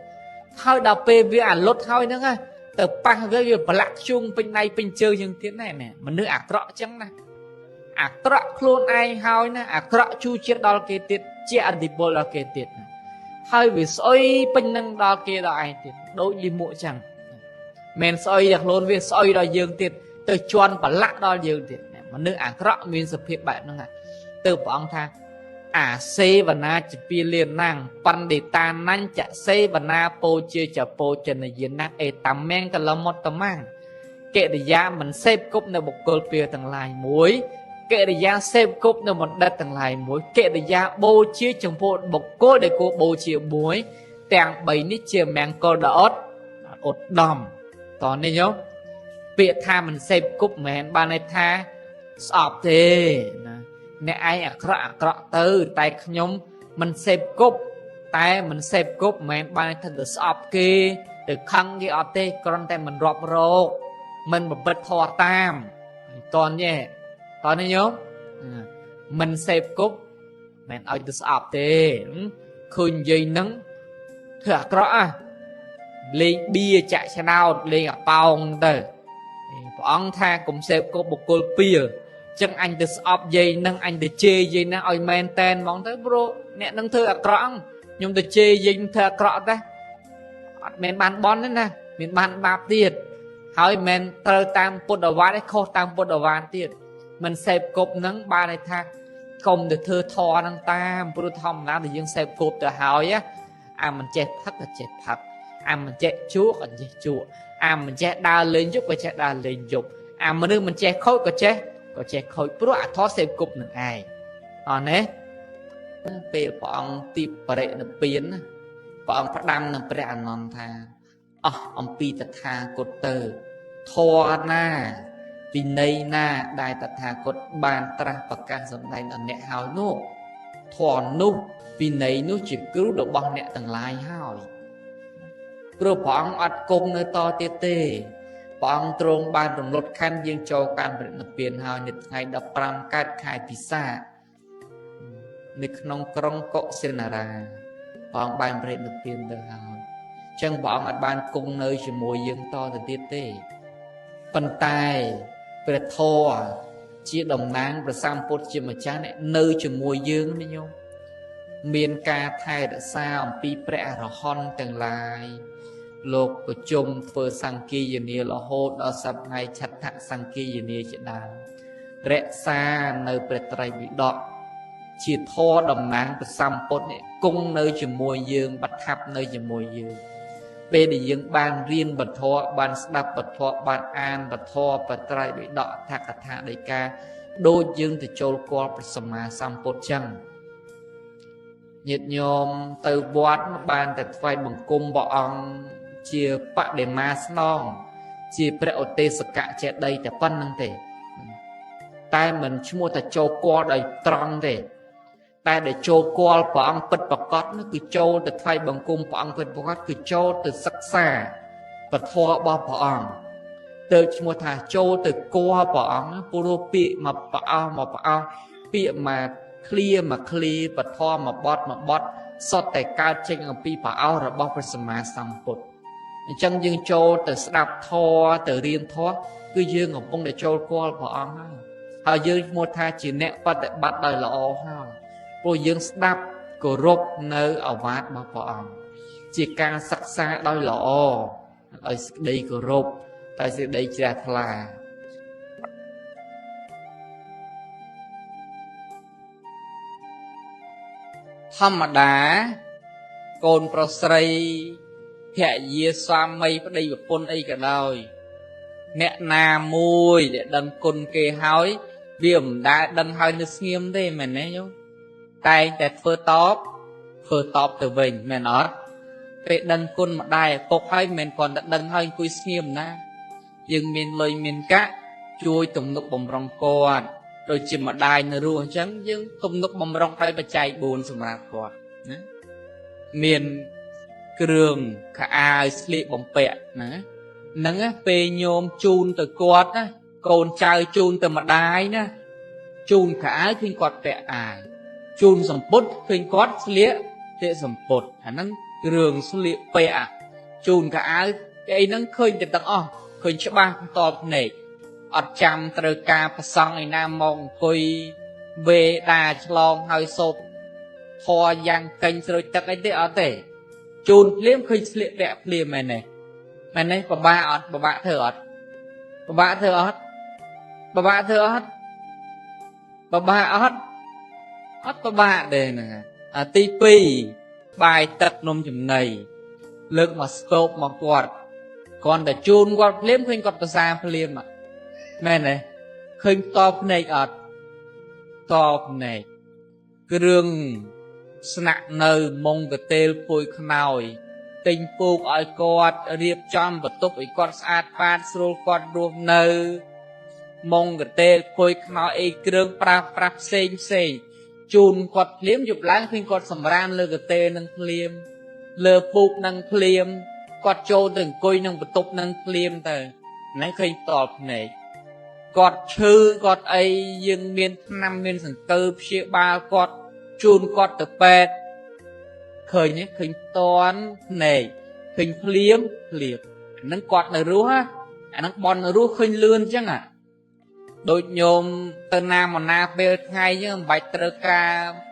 Speaker 1: thôi đào p vì lốt thôi nữa nghe tập ba với việc lạc chung bên này bên chơi những tiếng này nè mà nước rõ chẳng này rõ luôn ai hỏi nè rõ chu chết đó cái tiền trẻ đi bộ là cái tiền thôi vì soi bên năng đó kia là ai tiền đối đi mộ chẳng men soi được luôn vì soi đó dương tiền từ chuan và lạ đó dương tiền mà nước rõ miền sập hiện bại nó từ bọn tha C và na chỉ pi liền năng pan để ta năn chả C và na po chia chả po chân là diễn năng tam men cả là một tấm mang kệ để ra mình xếp cúp nơi một cột bìa thằng lại muối kệ để ra xếp cúp nơi một đất thằng lại muối kệ để ra po chia trong po một cột để cô po chia muối tàng bảy nít chia men cô đọt ột đầm còn này nhớ việc tha mình xếp cúp mẹn ba này tha sọp thế nè ai rõ từ tay nhóm mình xếp cúp tay mình xếp cúp mẹn ba này thật được sọp kia được khăn cái ọt tê còn tay mình rọp rô mình một bật thọ tam còn nhé còn này nhớ mình xếp cúp mẹn ai được sọp thế khơi dây nắng thật rõ lên bia chạy xe nào lên ở bong từ ông tha cũng xếp có một cô bia chẳng anh được sọp dây nâng anh được chê dây nâng oi men ten mong tới bro nè nâng thơ ạ rõ nhưng được chê dây thơ rõ ta men bàn bón đấy nè men bàn bạp tiền hỏi men tơ tam bột đầu ván đấy khô tam bột đầu ván tiền mình xếp cột nâng ba này tha không được thơ thò nâng tam bro thom nào thì dương xếp cột từ hỏi á mình chết thật là chết thật mình chạy chúa còn chạy chúa mình chạy đa lên giúp và chạy đa lên dục mà nếu mình chạy khối có chạy khối bữa thoát xem cục được ai nè về bọn tiệp bệ nó biến bọn phát đăng nó bệ non tha ông pi tật tha cột tờ thoa na vì này na đại tật tha cột bàn tra và ca giống này là nẹ hào nô thoa nô vì này nó chỉ cứu được bọn nẹ tầng lai hào ព្រោះព្រះអង្គអត់គង់នៅតទៀតទេព្រះអង្គទ្រង់បានរំលត់ខណ្ឌយើងចូលកាន់បរិនិព្វានហើយនៅថ្ងៃ15កើតខែពិសាខនៅក្នុងក្រុងកុសិនារាព្រះអង្គបានបរិនិព្វានទៅហើយអញ្ចឹងព្រះអង្គអត់បានគង់នៅជាមួយយើងតទៅទៀតទេប៉ុន្តែព្រះធម៌ជាតំណាងព្រះសម្ពុទ្ធជាម្ចាស់នៅជាមួយយើងណាញោមមានការថែរក្សាអំពីព្រះអរហន្តទាំងឡាយលោកប្រជុំធ្វើសង្គាយនារហូតដល់សប្តាហ៍ឆដ្ឋសង្គាយនាជាដើមរក្សានៅព្រះត្រៃបិដកជាធម៌តំណាងព្រះសម្ពុទ្ធនេះគង់នៅជាមួយយើងបឋិបនៅជាមួយយើងពេលដែលយើងបានរៀនពធបានស្ដាប់ពធបានអានពធបត្រៃបិដកអត្ថកថាដីកាដូចយើងទៅចូលគាល់ព្រះសម្មាសម្ពុទ្ធចឹងញាតិញោមទៅវត្តបានតែថ្វាយបង្គំព្រះអង្គជាបដិមាស្នងជាព្រះឧទេសកចេតិយតែប៉ុណ្្នឹងទេតែមិនឈ្មោះថាចូលគាល់ដោយត្រង់ទេតែដែលចូលគាល់ព្រះអង្គពិតប្រកបនោះគឺចូលទៅថ្វាយបង្គំព្រះអង្គពិតប្រកបគឺចូលទៅសិក្សាពធរបស់ព្រះអង្គទៅឈ្មោះថាចូលទៅគាល់ព្រះអង្គព្រោះពាក្យមកព្រះអង្គមកព្រះអង្គពាក្យមកឃ្លាមកឃ្លាពធមកបត់មកបត់សុទ្ធតែកើតចេញអំពីព្រះអង្គរបស់ព្រះសម្មាសម្ពុទ្ធអញ្ចឹងយើងចូលទៅស្ដាប់ធម៌ទៅរៀនធម៌គឺយើងកំពុងតែចូលគាល់ព្រះអង្គហើយយើងឈ្មោះថាជាអ្នកបប្រតិបត្តិដោយល្អហើយព្រោះយើងស្ដាប់គោរពនៅអាវាទរបស់ព្រះអង្គជាការសិក្សាដោយល្អដោយសេចក្តីគោរពដោយសេចក្តីជ្រះថ្លាធម្មតាកូនប្រុសស្រីភរិយាស្វាមីប្តីប្រពន្ធអីក៏ដោយអ្នកណាមួយដែលដឹងគុណគេហើយវាមិនដែលដឹងហើយនៅស្ងៀមទេមែនទេញោមតែងតែធ្វើតបទៅវិញមែនអត់ពេលដឹងគុណម្ដាយឪពុកហើយមិនគ្រាន់តែដឹងហើយអង្គុយស្ងៀមណាយើងមានលុយមានកាក់ជួយទំនុកបំរុងគាត់ដូចជាម្ដាយនៅរស់អញ្ចឹងយើងទំនុកបំរុងដោយបច្ច័យ4សម្រាប់គាត់ណាមានគ្រឿងខោអាវស្លៀកបំពាក់ណាហ្នឹងពេលញោមជូនទៅគាត់ណាកូនចៅជូនទៅម្ដាយណាជូនខោអាវឃើញគាត់ពាក់អាវជូនសម្ពុតឃើញគាត់ស្លៀកសម្ពុតអាហ្នឹងគ្រឿងស្លៀកពាក់ជូនខោអាវអីហ្នឹងឃើញតែទាំងអស់ឃើញច្បាស់បន្តភ្នែកអត់ចាំត្រូវការប្រសង់ឯណាមកអង្គុយវេដាឆ្លងហើយសូបធေါ်យ៉ាងកេញស្រួយទឹកអីទេអត់ទេជូនភ្លាមឃើញស្លៀកពាក់ភ្លាមមែនទេមែនទេពិបាកអត់ពិបាកធ្វើអត់ពិបាកធ្វើអត់ពិបាកធ្វើអត់ពិបាកអត់អត់ពិបាកទេហ្នឹងទី2បាយទឹកនំចំណីលើកមកស្គោបមកគាត់គ្រាន់តែជូនគាត់ភ្លាមឃើញគាត់ប្រសាភ្លាមមែនទេឃើញតបភ្នែកអត់តបភ្នែកគ្រឿងស្នាក់នៅមុងកតេលពួយខ្នើយទិញពូកឲ្យគាត់រៀបចំបន្ទប់ឲ្យគាត់ស្អាតបាតស្រួលគាត់រស់នៅមុងកតេលពួយខ្នើយអីគ្រឿងប្រាស់ផ្សេងជូនគាត់ភ្លាមយប់ឡើងឃើញគាត់សម្រានលើកតេលនឹងភ្លាមលើពូកនឹងភ្លាមគាត់ចូលទៅអង្គុយនឹងបន្ទប់នឹងភ្លាមទៅណែឃើញតបភ្នែកគាត់ឈឺគាត់អីយើងមានថ្នាំមានសង្កូវព្យាបាលគាត់ជូនគាត់ទៅពេទ្យឃើញទេឃើញតន់ភ្នែកឃើញភ្លាមហ្នឹងគាត់នៅរស់អាហ្នឹងបននៅរស់ឃើញលឿនអញ្ចឹងដូចញោមទៅណាមកណាពេលថ្ងៃអញ្ចឹងមិនបាច់ត្រូវការ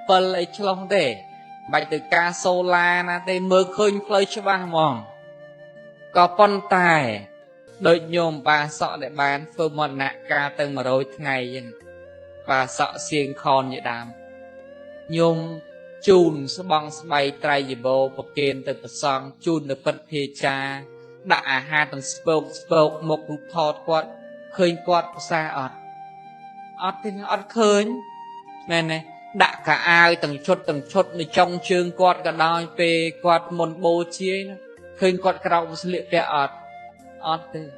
Speaker 1: ពិលអីឆ្លុះទេមិនបាច់ត្រូវការសូឡាណាទេមើលឃើញផ្លូវច្បាស់ហ្មងក៏ប៉ុន្តែដូចញោមបាសក់ដែលបានធ្វើមរណកាលទៅ100ថ្ងៃអញ្ចឹងបាសក់សៀងខនជាដើមញោមជូនស្បង់ស្បៃត្រៃយវោប្រគេនទៅប្រសង់ជូនទៅពិតភាចាដាក់អាហារទាំងស្ពកមុខរូបថតគាត់ឃើញគាត់ប្រសាអត់ទេអត់ឃើញមែនទេដាក់កៅអាវទាំងឈុតនៅចុងជើងគាត់ក៏ដោយពេលគាត់មុនបូជាឃើញគាត់ក្រោកស្លៀកពាក់អត់ទេនិ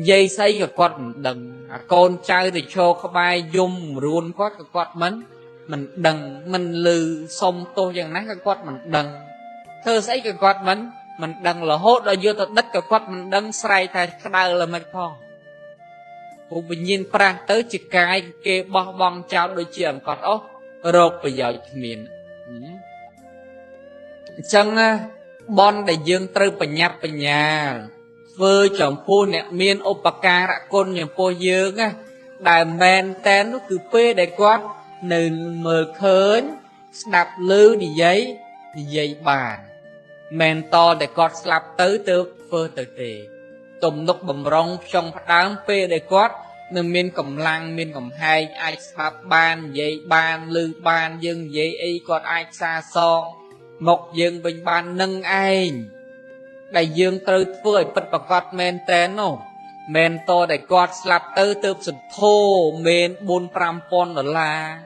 Speaker 1: យាយស្អីក៏គាត់មិនដឹងអាកូនចៅទៅឈរក្បែរយំរួនគាត់ក៏គាត់មិនដឹងមិនឮសុំទោសយ៉ាងណាក៏គាត់មិនដឹងធ្វើស្អីក៏គាត់មិន mình đăng là hốt ở vô tao đất cái quát mình đăng say thay đau là mình phong phụ bình nhiên pra tới chỉ cái kê bó bong trao đôi chuyện còn ốc rộp bây giờ miền chẳng bon để dương trừ bần nhà vơ chồng phu nè miên opaka đã côn nhà po dương á đại men tên nó cứ phê để quát nền mờ khớn đạp lư đi giấy bàn men to để quát slap tới phơ tới tề tùm nục bầm rong trong đám phê để quát nền miên cầm lăng miên cầm hai ai slap ban giấy ban lư ban dương giấy y còn ai xa son một dương bình ban nâng anh đại dương từ phơi bật bạc quạt men tên nô men to đại quạt slap từ sụt thô men 4-5 pon là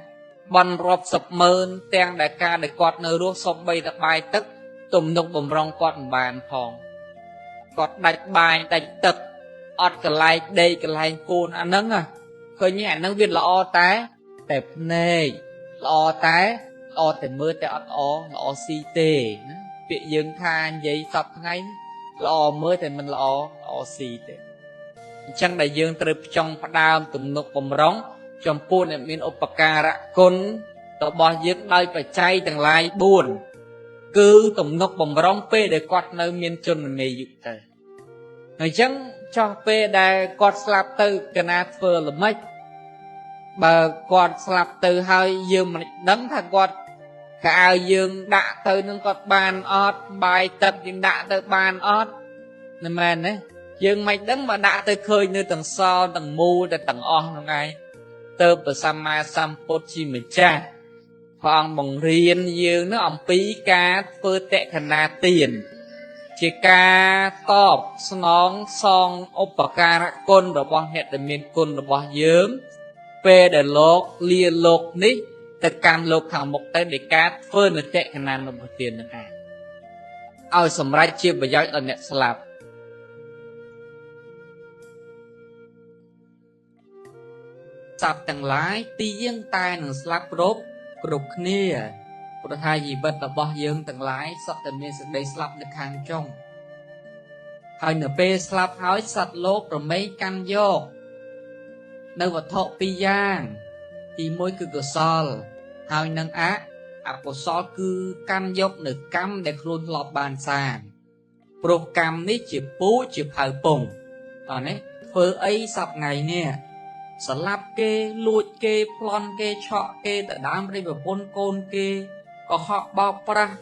Speaker 1: bắn rọp sập mơn teng đại ca đại quạt nơi ruốc sop bay đặc bài tức tùm nục bầm rong quạt bàn phòng quạt đạch bài đạch tật ọt cái lai đây cái lai côn ăn nấng à khơi nhẹ nấng viên là o té tẹp nề là o té o để mưa để o si tê bị dương tha vậy tập ngay lo mới thì mình lo si tê chẳng đại dương từ trong phát đam tụm nục bầm rong trong pôn này miền opakara côn tàu bò dương đây phải chay từng lai buồn cứ tụm nục bầm rong pe để quạt nơi miền chôn mình mê dụ tề người chẳng cho pe để quạt slap từ cái nát phơ là mấy bà quạt slap từ hơi dương mình đấng thằng quạt cả dương đã từ nâng quạt bàn ót bài tập dương đã từ bàn ót nên mà đấy dương mày đấng mà đã từ khơi nơi tầng so tầng mu để tầng on là ngay tơ bờ sama sampot chi mình cha phong bằng riêng dương nó ông pí cá phơ tệ khả na tiền chỉ ca tọp nón son opakara côn rồi bong hẹn để miền côn rồi bong dướng về để lột lia lột ní tất cả lột thằng một tay để cá phơi nó tệ khả năng nó một tiền nữa à ao sầm rai chia bởi giáo ở nhật slap sạp tầng lái tiếng tai nằng slap rốp cục nia một hai gì bật là bỏ dương tầng lái sọt tầng miền đây slap được hàng trong hai nửa pe slap hỏi sạt lốp rồi mấy căn vô nơi vật thọ pi giang thì môi cứ cửa sol hai nâng á bộ sol cứ căn dốc nửa cam để luôn lọp bàn sàn program ní chỉ bố chỉ phải bùng ở đấy phơi ấy sập ngày nè slap kê lụi kê plon kê chọ kê tại đám đây vào côn kê có họ bao pra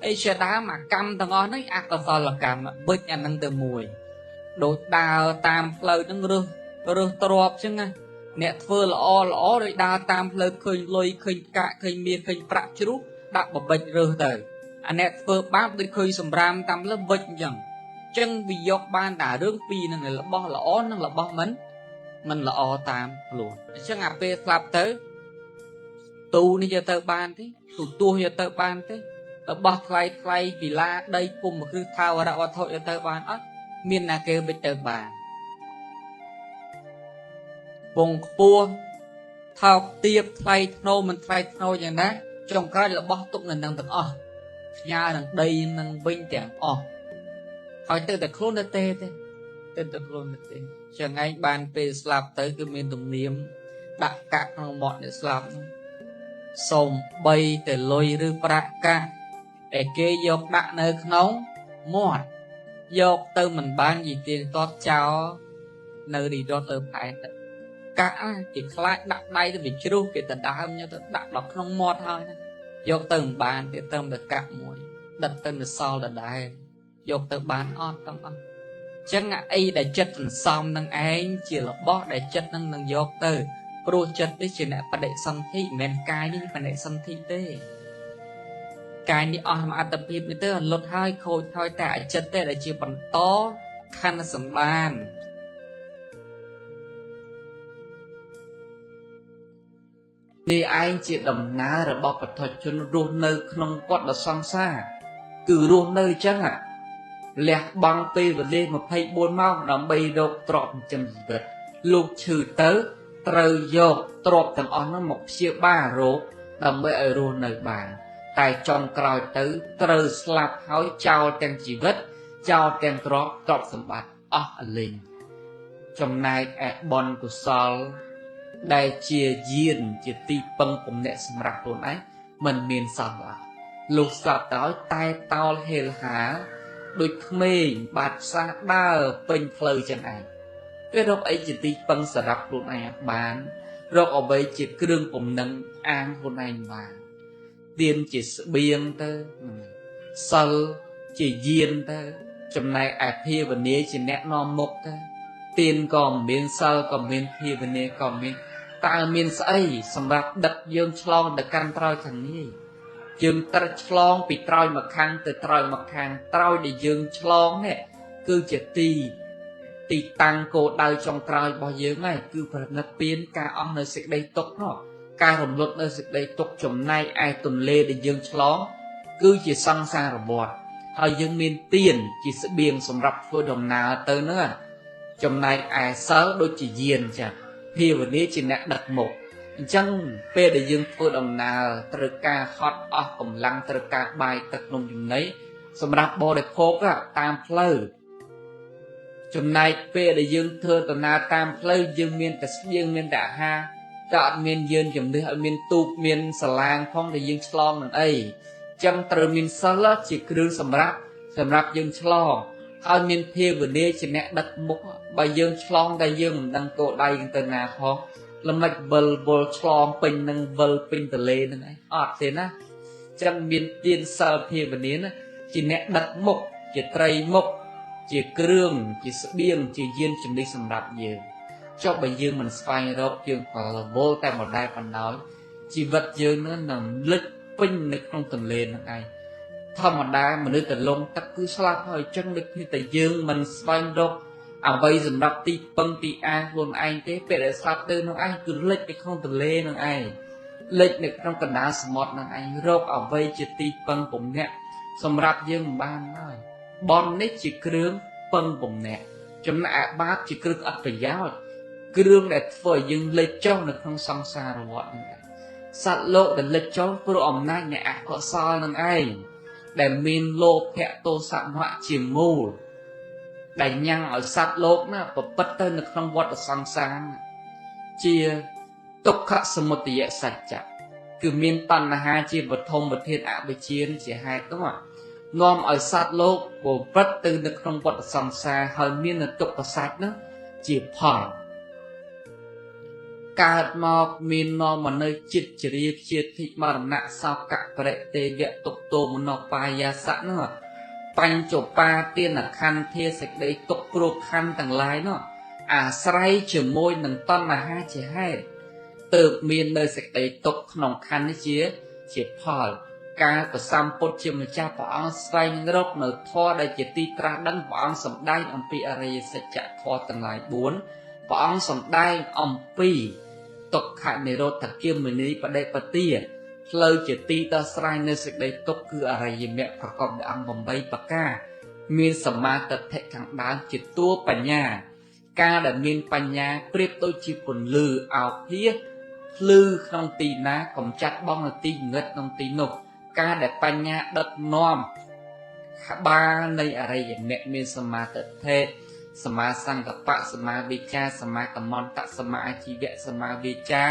Speaker 1: ấy sẽ đá mà cam thằng on ấy ác là là cam bớt nhà năng từ mùi đồ đào tam lời năng rơ trọp chứ nghe nè phơ là o rồi đào tam lời khơi lôi khơi cạ khơi miên khơi prạ chứ đặt một bệnh rơ tới anh nè phơ bám tới khơi sầm ram tam lớp bệnh chẳng chân vì dọc ban đã rương pi này là bo là o năng là bo mình là o tam luôn chứ ngạp về slap tới tu ní giờ tới ban thế tu giờ tới ban thế bó thay vì la đây cùng một cái thao ra thôi cho tới bàn ớt miền nào kêu bị tới bàn vùng pua thao tiếp thay nô mình thay nôอย่างนั้นtrong cái là bó tụng là năng tận nhà năng đây năng vinh tiếng hỏi từ từ khôn tê thế từ từ khôn tê chẳng anh bàn về slap tới cái miền tùng niệm đặt cả trong bọn để slap sôm bay từ lôi rư pra ca để kê dọc đặt nơi nóng mọt dọc từ mình ban gì tiền tốt cháu nơi đi đó từ phải cả chỉ lại đặt đây từ vị trí luôn kể từ đã hơn nhau đặt đọc không mọt thôi dọc từ mình ban thì tâm được cả mũi đặt từ được sau là đại dọc từ ban on tâm on chẳng ngại ấy để chất phần xong nâng anh chỉ là bó để chất nâng dọc từ pro chất đấy chỉ là phần đệ sân thi men cai nhưng phần đệ sân thi tê cáiนี้มาtập hiệp như thế lột hai khôi thôi tại chất thế là chỉ bằng to khăn sầm bàn thì anh chỉ đầm ná rồi bọc vật thuật cho nó ruột nơi không quạt là sang xa cứ ruột nơi chắc à lẹt băng tê và lên một thay buôn mau đầm bay đâu trọt chân vật lục trừ tới trời vô trọt thằng nó một chiếc ba rô đầm bay ở ruột nơi bàn tại trong còi tới trời slap hỏi chàoទាំងchỉ vết ចោលទាំងទ្រព្យសម្បត្តិអស់អលេងចំណែកឯបនកុសលដែលជាយានជាទីពឹងពំនាក់សម្រាប់ខ្លួនឯងមិនមានសោះឡើយលុះសត្វទៅតែតោលហេលហាដូចក្មេងបាត់ផ្សះដើរពេញផ្លូវចឹងឯងពេលរកអីជាទីពឹងសម្រាប់ខ្លួនឯងបានរកអ្វីជាគ្រឿងពំនឹងអាងខ្លួនឯងបានទានជាស្បៀងទៅសិលជាយានទៅចំណែកឯភាវនាជាអ្នកនាំមុខទៅទានក៏មានសិលក៏មានភាវនាក៏មានតើមានស្អីសម្រាប់ដឹកយើងឆ្លងទៅកាន់ត្រើយខាងនេះយើងត្រូវឆ្លងពីត្រើយមកខាងទៅត្រើយមកខាងត្រើយដែលយើងឆ្លងនេះគឺជាទីតាំងគោលដៅចុងក្រោយរបស់យើងហើយគឺប្រណិតពៀនការអស់នៅសេចក្តីទុក្ខនោះការរំលត់នៅសេចក្តីទុក្ខចំណែកឯទន្លេដែលយើងឆ្លងគឺជាសង្សារវដ្តហើយយើងមានទានជាស្បៀងសម្រាប់ធ្វើដំណើរទៅនោះចំណែកឯសិលដូចជាយានចាភាវនាជាអ្នកដឹកមុខអញ្ចឹងពេលដែលយើងធ្វើដំណើរត្រូវការហត់អស់កម្លាំងត្រូវការបាយទឹកនំចំណីសម្រាប់បរិភោគតាមផ្លូវចំណែកពេលដែលយើងធ្វើដំណើរតាមផ្លូវយើងមានតែស្បៀងមានតែអាហារតែអត់មានយានជំនឿឲ្យមានទូកមានសាឡាងផងដែលយើងឆ្លងនឹងអីចឹងត្រូវមានសិលជាគ្រឿងសម្រាប់យើងឆ្លងហើយមានភាវនាជាអ្នកដឹកមុខបើយើងឆ្លងតែយើងមិនដឹងគោលដៅទៅណាផងល្មិចវិលវល់ឆ្លងពេញនឹងវិលពេញទលេនឹងឯងអត់ទេណាចឹងមានទានសិលភាវនាណាជាអ្នកដឹកមុខជាត្រីមុខជាគ្រឿងជាស្បៀងជាយានជំនិះសម្រាប់យើងចុះបើយើងមិនស្វែងរកយើងក៏រវល់តែមិនដែលបណ្ដោយជីវិតយើងនឹងលិចពេញនៅក្នុងទន្លេនឹងឯងធម្មតាមនុស្សទៅលងទឹកគឺស្លាប់ហើយចឹងដូចគ្នាតែយើងមិនស្វែងរកអ្វីសម្រាប់ទីពឹងទីអាងខ្លួនឯងទេពេលដែលស្លាប់ទៅនឹងឯងគឺលិចនៅក្នុងទន្លេនឹងឯងលិចនៅក្នុងកណ្ដាលសមុទ្រនឹងឯងរកអ្វីជាទីពឹងពំនាក់សម្រាប់យើងមិនបានហើយបននេះជាគ្រឿងពឹងពំនាក់ចំណែកបាបជាគ្រឿងអត់ប្រយោជន៍គ្រឿងដែលធ្វើឲ្យយើងលិចចុះនៅក្នុងសង្សារវដ្តនឹងឯងសត្វលោកដែលលិចចុះព្រោះអំណាចនៃអកុសលនឹងឯងដែលមានលោភៈទោសៈមហៈជាមូលដែលញ៉ាំងឲ្យសត្វលោកណាប្រព្រឹត្តទៅនៅក្នុងវដ្តសង្សារជាទុក្ខសមុទយសច្ចៈគឺមានតណ្ហាជាបឋមធាតុអវិជ្ជាជាហេតុនោះនាំឲ្យសត្វលោកប្រព្រឹត្តទៅនៅក្នុងវដ្តសង្សារហើយមានទុក្ខសច្ចៈនោះជាផលកើតមកមាននាំមកនៅចិត្តជ្រាបជាធិមរណៈសោកៈបរិទេវៈទុក្ខទោមនោបាយសៈនោះបញ្ចុបាទានខន្ធាសេចក្តីទុក្ខគ្រប់ខណ្ឌទាំងឡាយនោះអាស្រ័យជាមួយនឹងតណ្ហាជាហេតុទើបមាននៅសេចក្តីទុក្ខក្នុងខណ្ឌនេះជាផលការប្រសម្ពុទ្ធជាម្ចាស់ព្រះអង្គស្វែងរកនៅធម៌ដែលជាទីត្រាស់ដឹងព្រះអង្គសម្ដែងអំពីអរិយសច្ចធម៌ទាំងឡាយ4ព្រះអង្គសម្ដែងអំពីទុក្ខនិរោធគាមិនីបដិបទាផ្លូវជាទីដោះស្រាយនៅសេចក្តីទុក្ខគឺអរិយមគ្គប្រកបដោយអង្គ8ប្រការមានសមាទិដ្ឋិខាងដើមជាតួបញ្ញាការដែលមានបញ្ញាប្រៀបដូចជាពន្លឺអោភាសភ្លឺក្នុងទីណាកំចាត់បងនៅទីងឹតក្នុងទីនោះការដែលបញ្ញាដឹកនាំក្បាលនៃអរិយមគ្គមានសមាទិដ្ឋិសមាសង្កបៈសមាវិជ្ជាសមាកមន្តៈសមាអាជីវៈសមាវិជ្ជា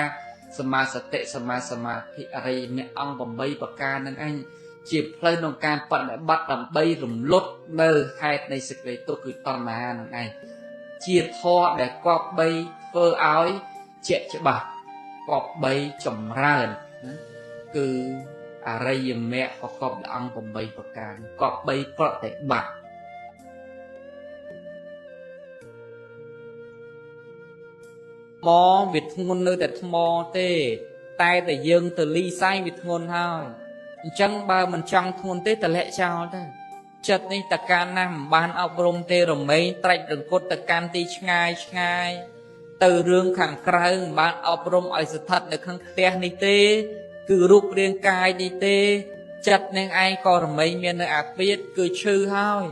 Speaker 1: សមាសតិសមាសមាធិអរិយមគ្គអង្គ8ប្រការនឹងឯងជាផ្លូវក្នុងការបដិបត្តិដើម្បីរំលត់នៅហេតុនៃសេចក្តីទុក្ខគឺតណ្ហានឹងឯងជាធម៌ដែលគប្បីធ្វើឲ្យជាក់ច្បាស់គប្បីចម្រើនណាគឺអរិយមគ្គប្រកបដោយអង្គ8ប្រការគប្បីប្រតិបត្តិថ្មវាធ្ងន់នៅតែថ្មទេតែយើងទៅលីសែងវាធ្ងន់ហើយអញ្ចឹងបើមិនចង់ធ្ងន់ទេតម្លាក់ចោលទៅចិត្តនេះតកាលណាស់មិនបានអប់រំទេរមែងត្រាច់រង្គត់ទៅកាន់ទីឆ្ងាយទៅរឿងខាងក្រៅមិនបានអប់រំឲ្យស្ថិតនៅក្នុងផ្ទះនេះទេគឺរូបរាងកាយនេះទេចិត្តនឹងឯងក៏រមែងមាននៅអាពាធគឺឈឺហើយ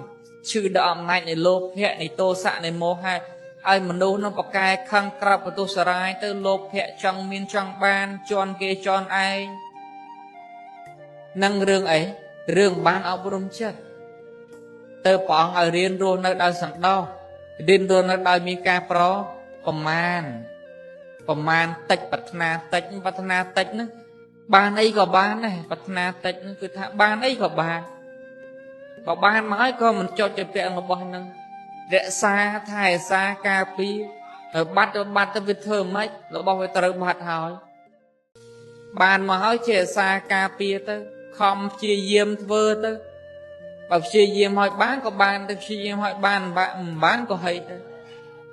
Speaker 1: ឈឺដោយអំណាចនៃលោភៈនៃទោសៈនៃមោហៈឲ្យមនុស្សនោះប្រកែខឹងក្រាប់បន្ទុសរាយទៅលោភៈចង់មានចង់បានជន់គេជន់ឯងនឹងរឿងអីរឿងបានអប់រំចិត្ត tơ bóng ở riêng luôn nơi đau sẵn đau riêng luôn nơi đau mi ca proประมาณ តិច ប្រាថ្នា តិច ប្រាថ្នា តិច ហ្នឹង បានអីក៏បានដែរ ប្រាថ្នា តិច ហ្នឹង គឺថា បានអីក៏បាន បើបានមកហើយក៏មិនចុចចិត្តពាក់របស់ហ្នឹង រក្សាថែរក្សាការពារបាត់ទៅវាធ្វើមិនរបស់វាត្រូវបាត់ហើយបានមកហើយជារក្សាការពារទៅខំព្យាយាមធ្វើទៅបើព្យាយាមឲ្យបានក៏បានទៅព្យាយាមឲ្យបានមិនបានក៏ហីទៅ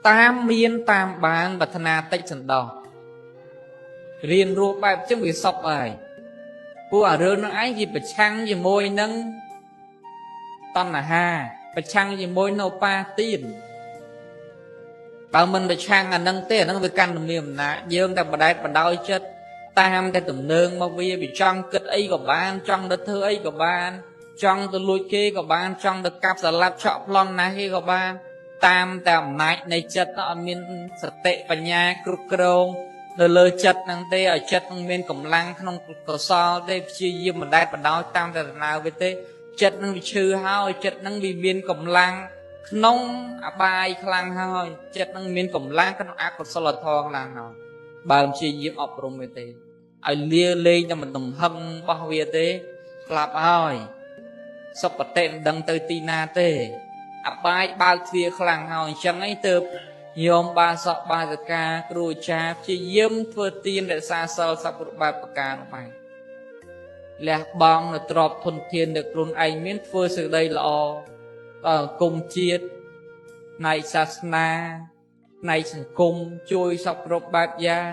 Speaker 1: តាមមានតាមបានប្រាថ្នាតិចសន្តោសរៀនរស់បែបចឹងវាសុខហើយពួកអារឿងនឹងឯងវាប្រឆាំងជាមួយនឹងតណ្ហាប្រឆាំងជាមួយនៅបាទានបើមិនប្រឆាំងអានឹងទេអានឹងវាកាន់ទំនៀមអំណាចយើងតែបដែតបដោយចិត្តតាមតែទំនើងមកវាចង់គិតអីក៏បានចង់ទៅធ្វើអីក៏បានចង់ទៅលួចគេក៏បានចង់ទៅកាប់ស្លាប់ឆក់ប្លន់ណាគេក៏បានតាមតែអំណាចនៃចិត្តអត់មានសតិបញ្ញាគ្រប់គ្រងនៅលើចិត្តហ្នឹងទេឲ្យចិត្តនឹងមានកម្លាំងក្នុងកុសលទេព្យាយាមបដែតបដោយតាមតែដំណើរវាទេចិត្តនឹងវាឈឺហើយចិត្តនឹងវាមានកម្លាំងក្នុងអបាយខ្លាំងហើយចិត្តនឹងមានកម្លាំងក្នុងអកុសលធម៌ខ្លាំងហើយបើព្យាយាមអប់រំវាទេឲ្យលាលែងតែមិនទំហឹងរបស់វាទេស្លាប់ហើយសុគតិមិនដឹងទៅទីណាទេអបាយបើកទ្វារខ្លាំងហើយអញ្ចឹងឯងទើបញោមបាសកបាសិកាគ្រូអាចារ្យព្យាយាមធ្វើទានរក្សាសិលសពគ្រប់បែបប្រការនោះឯងលះបង់នៅទ្រព្យធនធានដែលខ្លួនឯងមានធ្វើសេចក្តីល្អដល់គុំជាតិផ្នែកសាសនាផ្នែកសង្គមជួយសពគ្រប់បែបយ៉ាង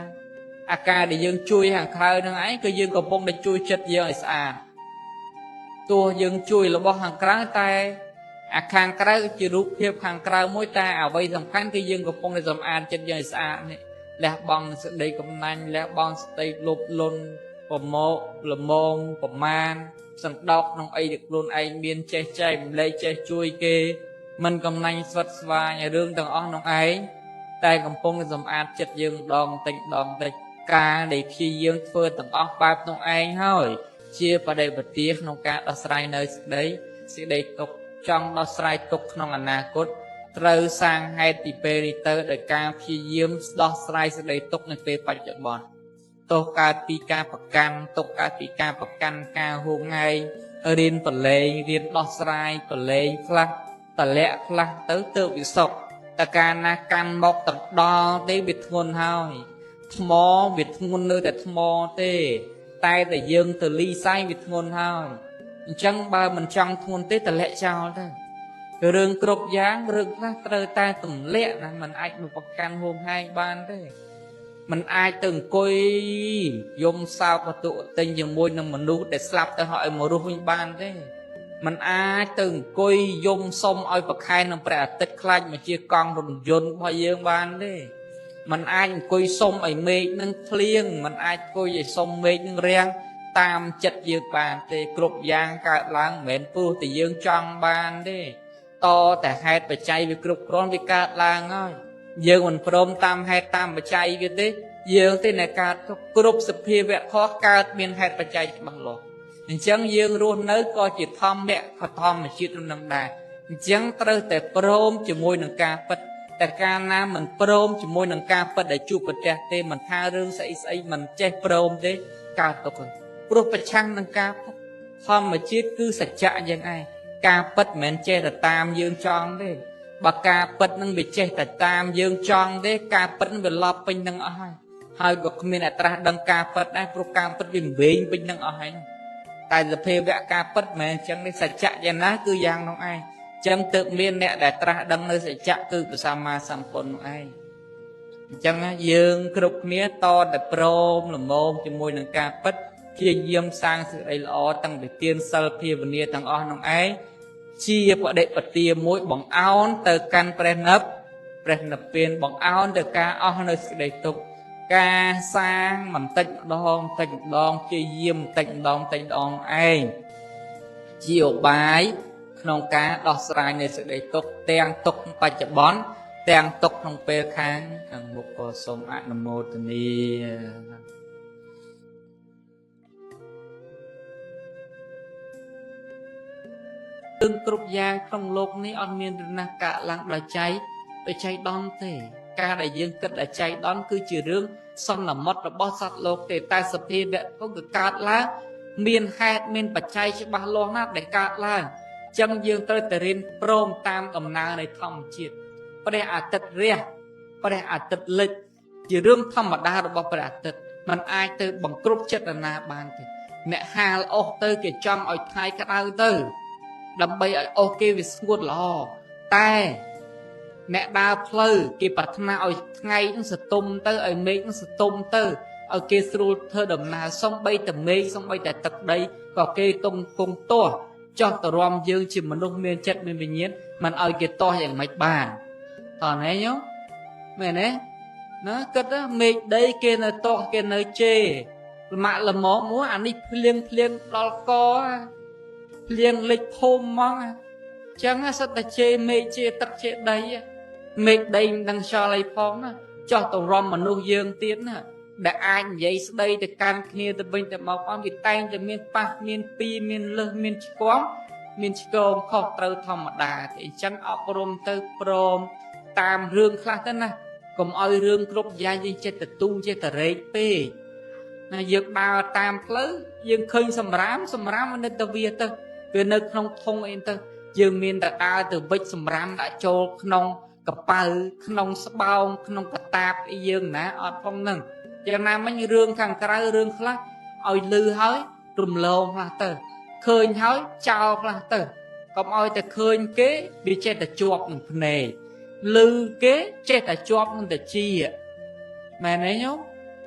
Speaker 1: អាការដែលយើងជួយខាងក្រៅនឹងឯងក៏យើងកំពុងតែជួយចិត្តយើងឲ្យស្អាតទោះយើងជួយរបស់ខាងក្រៅតែអាខាងក្រៅជារូបភាពខាងក្រៅមួយតែអ្វីសំខាន់គឺយើងកំពុងតែសម្អាតចិត្តយើងឲ្យស្អាតនេះលះបង់សេចក្តីកំណាញ់លះបង់សេចក្តីលោភលន់ប្រមោលមងប្រមាណសន្តោសក្នុងអីដែលខ្លួនឯងមានចេះចែកម្លែកចេះជួយគេមិនកំណាញ់ស្វិតស្វាញរឿងទាំងអស់ក្នុងឯងតែកំពុងតែសម្អាតចិត្តយើងដងតិចការដែលព្យាយាមធ្វើទាំងអស់បែបក្នុងឯងហើយជាបដិបទាក្នុងការដោះស្រាយនៅសេចក្តីទុក្ខចង់ដោះស្រាយទុក្ខក្នុងអនាគតត្រូវសាងហេតុពីពេលនេះទៅដោយការព្យាយាមដោះស្រាយសេចក្តីទុក្ខនៅពេលបច្ចុប្បន្នទោះកើតពីការប្រកាន់ទុក្ខកើតពីការប្រកាន់ការហួងហែងរៀនប្រឡែងរៀនដោះស្រាយប្រឡែងខ្លះតលាក់ខ្លះទៅទើបវិសុខតែកាលណាកាន់មកទៅដល់ទេវាធ្ងន់ហើយថ្មវាធ្ងន់នៅតែថ្មទេតែយើងទៅលីសាយវាធ្ងន់ហើយអញ្ចឹងបើមិនចង់ធ្ងន់ទេតម្លាក់ចោលទៅរឿងគ្រប់យ៉ាងរឿងខ្លះត្រូវតែតម្លាក់ណាมันអាចមកប្រកាន់ហួងហែងបានទេมันអាចទៅអង្គុយយំសោកវត្ថុទិញជាមួយនឹងមនុស្សដែលស្លាប់ទៅហើយមករស់វិញបានទេมันអាចទៅអង្គុយយំសុំឲ្យប្រខែនឹងព្រះអាទិត្យខ្លាចមកជាកង់រថយន្តរបស់យើងបានទេมันអាចអង្គុយសុំឲ្យមេឃនឹងភ្លៀងมันអាចអង្គុយឲ្យសុំមេឃនឹងរាំងតាមចិត្តយើងបានទេគ្រប់យ៉ាងកើតឡើងមិនមែនព្រោះតែយើងចង់បានទេតតែហេតុបច្ច័យវាគ្រប់គ្រាន់វាកើតឡើងហើយយើងមិនព្រមតាមហេតុតាមបច្ច័យវាទេយើងទេតែកើតគ្រប់សភាវៈខុសកើតមានហេតុបច្ច័យច្បាស់លាស់អញ្ចឹងយើងរស់នៅក៏ជាធម្មជាតិនឹងដែរអញ្ចឹងត្រូវតែព្រមជាមួយនឹងការពិតតែកាលណាមិនព្រមជាមួយនឹងការពិតដែលជួបប្រទះទេមិនថារឿងស្អីមិនចេះព្រមទេកើតទុកហើយព្រោះប្រឆាំងនឹងការពិតធម្មជាតិគឺសច្ចៈយ៉ាងឯងការពិតមិនមែនចេះតែតាមយើងចង់ទេបើការពិតនឹងវាចេះតែតាមយើងចង់ទេការពិតនឹងវាឡប់ពេញនឹងអស់ហើយក៏គ្មានអ្នកត្រាស់ដឹងការពិតដែរព្រោះការពិតវាវែងពេញនឹងអស់ហើយតែសភាវៈការពិតមិនមែនអញ្ចឹងទេសច្ចៈយ៉ាងណាគឺយ៉ាងនោះឯងចឹងទើបមានអ្នកដែលត្រាស់ដឹងនៅសច្ចៈគឺព្រះសម្មាសម្ពុទ្ធនោះឯងអញ្ចឹងយើងគ្រប់គ្នាតតែព្រមល្មមជាមួយនឹងការពិតព្យាយាមសាងសេចក្តីល្អតាំងពីទានសិលភាវនាទាំងអស់នោះឯងជាបដិបទាមួយបង្អោនទៅកាន់ព្រះនិព្វានបង្អោនទៅការអស់នៅសេចក្តីទុក្ខការសាងបន្តិចម្ដងព្យាយាមបន្តិចម្ដងឯងជាឧបាយក្នុងការដោះស្រាយនៃសេចក្តីទុក្ខទាំងទុក្ខបច្ចុប្បន្នទាំងទុក្ខក្នុងពេលខាងមុខក៏សូមអនុមោទនា tươngគ្រប់យ៉ាងក្នុងលោកនេះអត់មានរឿងណាកាឡើងដោយចៃដន្យទេការដែលយើងគិតដែលចៃដន្យគឺជារឿងសន្មត់របស់សត្វលោកទេតែសភាវៈក៏កើតឡើងមានហេតុមានបច្ច័យច្បាស់លាស់ណាស់ដែលកើតឡើងចឹងយើងត្រូវតែរៀនព្រមតាមដំណើរនៃធម្មជាតិព្រះអាទិត្យរះព្រះអាទិត្យលិចជារឿងធម្មតារបស់ព្រះអាទិត្យมันអាចទៅបង្ក្រប់ចិត្តណាបានទេអ្នកហាលអស់ទៅគេចង់ឲ្យថ្ងៃក្តៅទៅដើម្បីឲ្យអស់គេវាស្ងួតល្អតែអ្នកដើរផ្លូវគេប្រាថ្នាឲ្យថ្ងៃនឹងសតុំទៅឲ្យមេឃនឹងសតុំទៅឲ្យគេស្រួលធ្វើដំណើរសំបីតែមេឃសំបីតែទឹកដីក៏គេទុំគង់ទាស់ចោះតរំយើងជាមនុស្សមានចិត្តមានវិញ្ញាណមិនឲ្យគេទាស់យ៉ាងម៉េចបានតោះណែញោមមែនទេណាគិតមេឃដីគេនៅទាស់គេនៅជេរម៉ាក់ល្មមមួយអានេះភ្លៀងដល់កភ្លៀងលិចភូមិហ្មងចឹងសិតតែជេរមេឃជេរទឹកជេរដីមេឃដីមិនដឹងខ្យល់អីផងណាចោះតរំមនុស្សយើងទៀតណាដែលអាចនិយាយស្ដីទៅកាន់គ្នាទៅវិញទៅមកអស់វាតែងតែមានប៉ះមានពីមានលឹះមានឆ្គាំមានឆ្កងខុសត្រូវធម្មតាទេអញ្ចឹងអប់រំទៅព្រមតាមរឿងខ្លះទៅណាកុំឲ្យរឿងគ្រប់យ៉ាងយើងចិត្តទៅទូចេះតែរែកពេកណាយើងដើរតាមផ្លូវយើងឃើញសម្រាមនៅទៅវាទៅវានៅក្នុងធុងអីទៅយើងមានតែដើរទៅវិចសម្រាមដាក់ចូលក្នុងកប៉ៅក្នុងស្បោងក្នុងកតាបអីយើងណាអត់ផងហ្នឹងយ៉ាងណាមិញរឿងខាងក្រៅរឿងខ្លះឲ្យលឺហើយរំលងខ្លះទៅឃើញហើយចោលខ្លះទៅកុំឲ្យតែឃើញគេវាចេះតែជាប់នឹងភ្នែកលឺគេចេះតែជាប់នឹងតាជាមែនទេញោម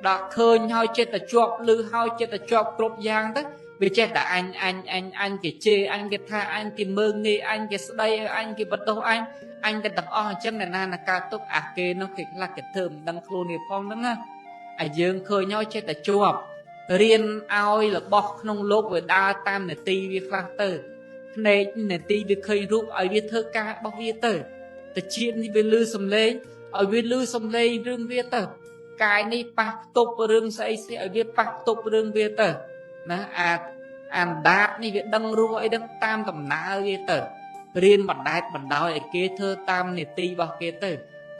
Speaker 1: ដល់ឃើញហើយចេះតែជាប់លឺហើយចេះតែជាប់គ្រប់យ៉ាងទៅវាចេះតែអញគេជេរអញគេថាអញគេមើងងាយអញគេស្ដីអញគេបន្ទោសអញទៅទាំងអស់អញ្ចឹងអ្នកណាកើតទុកអាគេនោះគេខ្លះគេធ្វើមិនដឹងខ្លួននេះផងហ្នឹងណាឲ្យយើងឃើញហើយចេះតែជាប់រៀនឲ្យរបស់ក្នុងលោកវាដើរតាមនាទីវាខ្លះទៅភ្នែកនាទីវាឃើញរូបឲ្យវាធ្វើការរបស់វាទៅតិចនេះវាលឺសំឡេងឲ្យវាលឺសំឡេងរឿងវាទៅកាយនេះប៉ះផ្ទប់រឿងស្អីឲ្យវាប៉ះផ្ទប់រឿងវាទៅណាអានដាតនេះវាដឹងរស់អីដឹងតាមដំណើរវាទៅរៀនបណ្ដែតបណ្ដោយឲ្យគេធ្វើតាមនីតិរបស់គេទៅ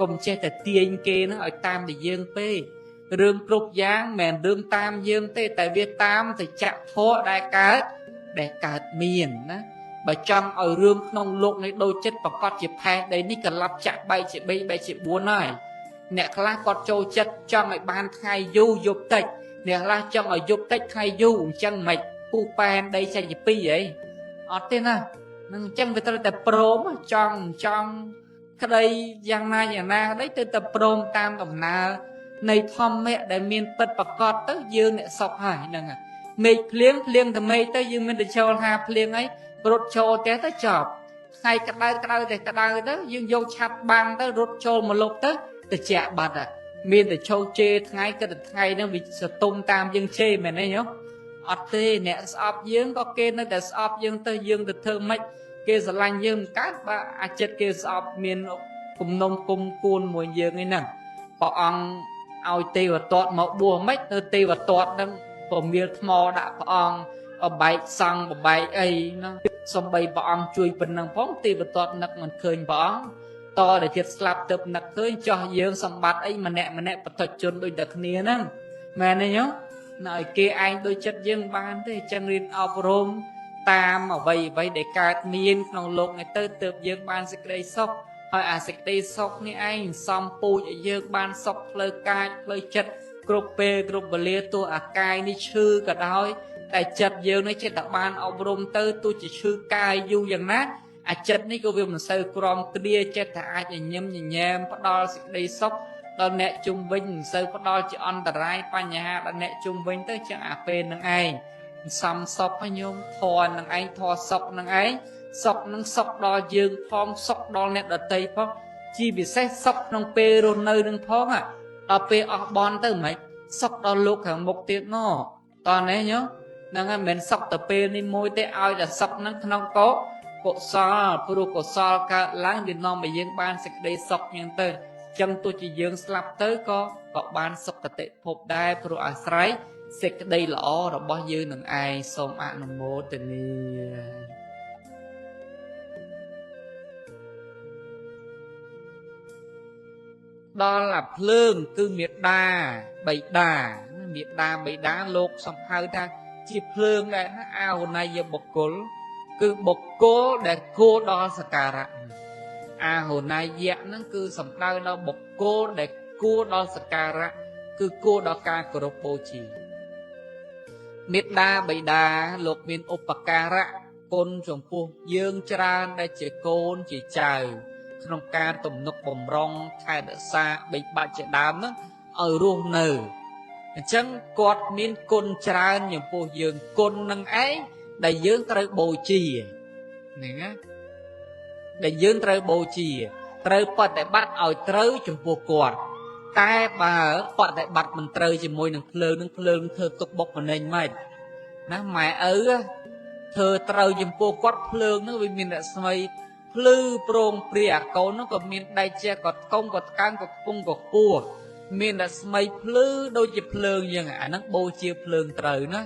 Speaker 1: កុំចេះតែទាញគេនឹងឲ្យតាមតែយើងពេករឿងគ្រប់យ៉ាងមិនមែនរឿងតាមយើងទេតែវាតាមសច្ចធម៌ដែលកើតមានណាបើចង់ឲ្យរឿងក្នុងលោកនេះដូចចិត្តប្រកាសជាផែនដីនេះកន្លប់ចាក់បែកជា3បែកជា4ហើយអ្នកខ្លះគាត់ចូលចិត្តចង់ឲ្យបានថ្ងៃយូរយប់តិចអ្នកខ្លះចង់ឲ្យយប់តិចថ្ងៃយូរអញ្ចឹងមិនពុះប៉ែនដីចេញជា2ហីអត់ទេណានឹងអញ្ចឹងវាត្រូវតែព្រមចង់ក្តីយ៉ាងណាក្តីទៅតែព្រមតាមដំណើរនៃធម្មៈដែលមានពិតប្រកបទៅយើងអ្នកសុខហើយហ្នឹងមេឃភ្លៀងតែមេឃទៅយើងមានតែចូលហាភ្លៀងអីរត់ចូលតែទៅចប់ថ្ងៃក្តៅតែក្តៅទៅយើងយកឆាប់បាំងទៅរត់ចូលមកលុបទៅតិចបាត់ហើយមានតែឈោជេរថ្ងៃគិតតែថ្ងៃហ្នឹងវាសតុំតាមយើងជេរមែនទេញោមអត់ទេអ្នកស្អប់យើងក៏គេនៅតែស្អប់យើងទៅយើងទៅធ្វើម៉េចគេស្រឡាញ់យើងមិនកើតបើអាចិតគេស្អប់មានគំនុំគុំគួនមួយយើងឯហ្នឹងព្រះអង្គឲ្យទេវទត្តមកបួសម៉េចទៅទេវទត្តហ្នឹងពមៀលថ្មដាក់ព្រះអង្គអបែកសង់បបែកអីហ្នឹងសំបីព្រះអង្គជួយប៉ុណ្ណឹងផងទេវទត្តនឹកមិនឃើញព្រះអង្គតតែចិត្តស្លាប់ទៅនឹកឃើញចោះយើងសម្បត្តិអីម្នាក់បទជនដូចតែគ្នាហ្នឹងមែនទេញោមនៅឲ្យគេឯងដូចចិត្តយើងបានទេចឹងរៀនអប់រំតាមអ្វីដែលកើតមានក្នុងโลกនេះទៅទើបយើងបានសេចក្តីសុខហើយអាសេចក្តីសុខនេះឯងសំពូជឲ្យយើងបានសុខផ្លូវកាយផ្លូវចិត្តគ្រប់ពេលគ្រប់វេលាទោះអាកាយនេះឈឺក៏ដោយតែចិត្តយើងនេះចិត្តតែបានអប់រំទៅទោះជាឈឺកាយយូរយ៉ាងណាអាចិត្តនេះក៏វាមិនសូវក្រំគ្រាចិត្តតែអាចញញឹមញញែមផ្ដល់សេចក្តីសុខដល់អ្នកជុំវិញមិនសូវផ្ដល់ជាអន្តរាយបញ្ហាដល់អ្នកជុំវិញទៅចឹងអាពេលនឹងឯងសំសុខឲ្យញោមធរនឹងឯងធរសុខនឹងឯងសុខនឹងសុខដល់យើងផងសុខដល់អ្នកដទៃផងជាពិសេសសុខក្នុងពេលរស់នៅនឹងផងដល់ពេលអស់បន់ទៅមិនសុខដល់លោកខាងមុខទៀតណោះតោះនេះញោមហ្នឹងហើយមិនមែនសុខតែពេលនេះមួយទេឲ្យតែសុខហ្នឹងក្នុងកុសលព្រោះកុសលកើតឡើងវានាំឲ្យយើងបានសេចក្តីសុខយ៉ាងទៅចឹងទោះជាយើងស្លាប់ទៅក៏បានសុគតិភពដែរព្រោះអាស្រ័យសេចក្តីល្អរបស់យើងនឹងឯងសូមអនុមោទនា ដល់អាភ្លើងគឺមេដាបៃតាលោកសំហៅថាជាភ្លើងដែរណាអាហុណយបុគ្គលគឺបុគ្គលដែលគួរដល់សក្ការៈអាហុណយៈហ្នឹងគឺសំដៅដល់បុគ្គលដែលគួរដល់សក្ការៈគឺគួរដល់ការគោរពបូជាមេដាបៃតាលោកមានឧបការៈគុណចំពោះយើងច្រើនដែលជាកូនជាចៅក្នុងការទំនុកបំរុងថែរក្សាបីបាច់ជាដើមហ្នឹងឲ្យរស់នៅអញ្ចឹងគាត់មានគុណច្រើនចំពោះយើងគុណនឹងឯងដែលយើងត្រូវបូជាហ្នឹងណាដែលយើងត្រូវបូជាត្រូវបដិបត្តិឲ្យត្រូវចំពោះគាត់តែបើបដិបត្តិមិនត្រូវជាមួយនឹងភ្លើងនឹងភ្លើងធ្វើទុកបុកម្នេញមិនណាម៉ែឪធ្វើត្រូវចំពោះគាត់ភ្លើងនឹងវាមានរស្មីភ្លឺប្រងព្រាកូននោះក៏មានដៃជះក៏ថ្កុំក៏ថ្កើងក៏ខ្ពង់ក៏ខ្ពស់មានរស្មីភ្លឺដូចជាភ្លើងយ៉ាងអាហ្នឹងបូជាភ្លើងត្រូវណា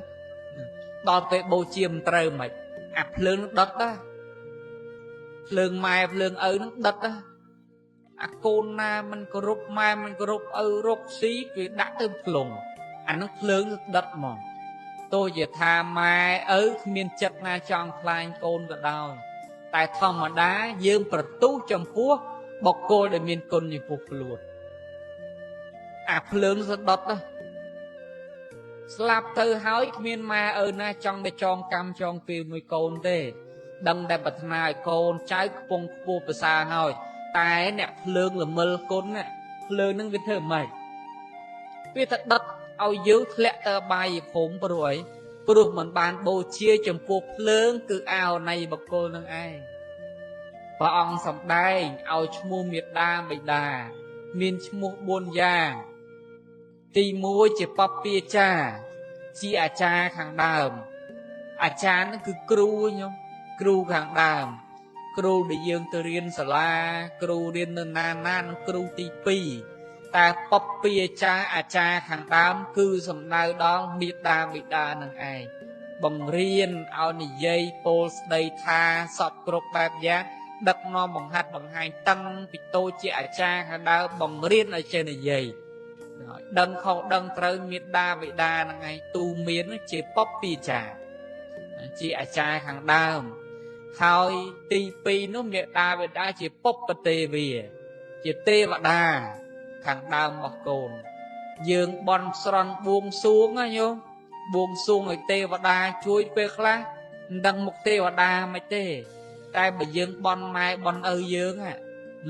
Speaker 1: ដល់ពេលបូជាមិនត្រូវមិនអាភ្លើងដុតដែរភ្លើងម៉ែភ្លើងឪនឹងដុតដែរអាកូនណាមិនគោរពម៉ែមិនគោរពឪរកស៊ីវាដាក់ទៅផ្លុងអានោះភ្លើងដុតហ្មងទោះជាថាម៉ែឪគ្មានចិត្តណាចង់ខ្លាញ់កូនក៏ដោយតែធម្មតាយើងប្រទូសចំពោះបុគ្គលដែលមានគុណចំពោះខ្លួនអាភ្លើងសដុតស្លាប់ទៅហើយគ្មានម៉ែឪណាចង់ទៅចងកម្មចងពីលមួយកូនទេដឹងតែប្រាថ្នាឲ្យកូនចៅខ្ពង់ខ្ពស់ប្រសើរហើយតែអ្នកភ្លើងល្មិលគុណភ្លើងនឹងវាធ្វើម៉េចវាទៅដុតឲ្យយើងធ្លាក់ទៅអបាយភូមិព្រោះអីព្រោះមិនបានបូជាចំពោះភ្លើងគឺអាហុណយបុគ្គលនឹងឯងព្រះអង្គសម្ដែងឲ្យឈ្មោះមេដាបិតាមានឈ្មោះ4យ៉ាងទី1ជាបព្វាចារ្យជាអាចារ្យខាងដើមអាចារ្យនឹងគឺគ្រូញោមគ្រូខាងដើមគ្រូដែលយើងទៅរៀនសាលាគ្រូរៀននៅណានឹងគ្រូទី2តែបព្វាចារ្យអាចារ្យខាងដើមគឺសំដៅដល់មេដាបិតានឹងឯងបង្រៀនឲ្យនិយាយពោលស្ដីថាសពគ្រប់បែបយ៉ាងដឹកនាំបង្ហាត់បង្ហាញតាំងពីតូចជាអាចារ្យខាងដើមបង្រៀនឲ្យចេះនិយាយដឹងខុសដឹងត្រូវមេដាបិតានឹងឯងទូមានជាបព្វាចារ្យជាអាចារ្យខាងដើមហើយទី2នោះមេដាបិតាជាពុព្វទេវាជាទេវតាខាងដើមរបស់កូនយើងបន់ស្រន់បួងសួងណាញោមបួងសួងឲ្យទេវតាជួយពេលខ្លះមិនដឹងមុខទេវតាមិនទេតែបើយើងបន់ម៉ែបន់ឪយើង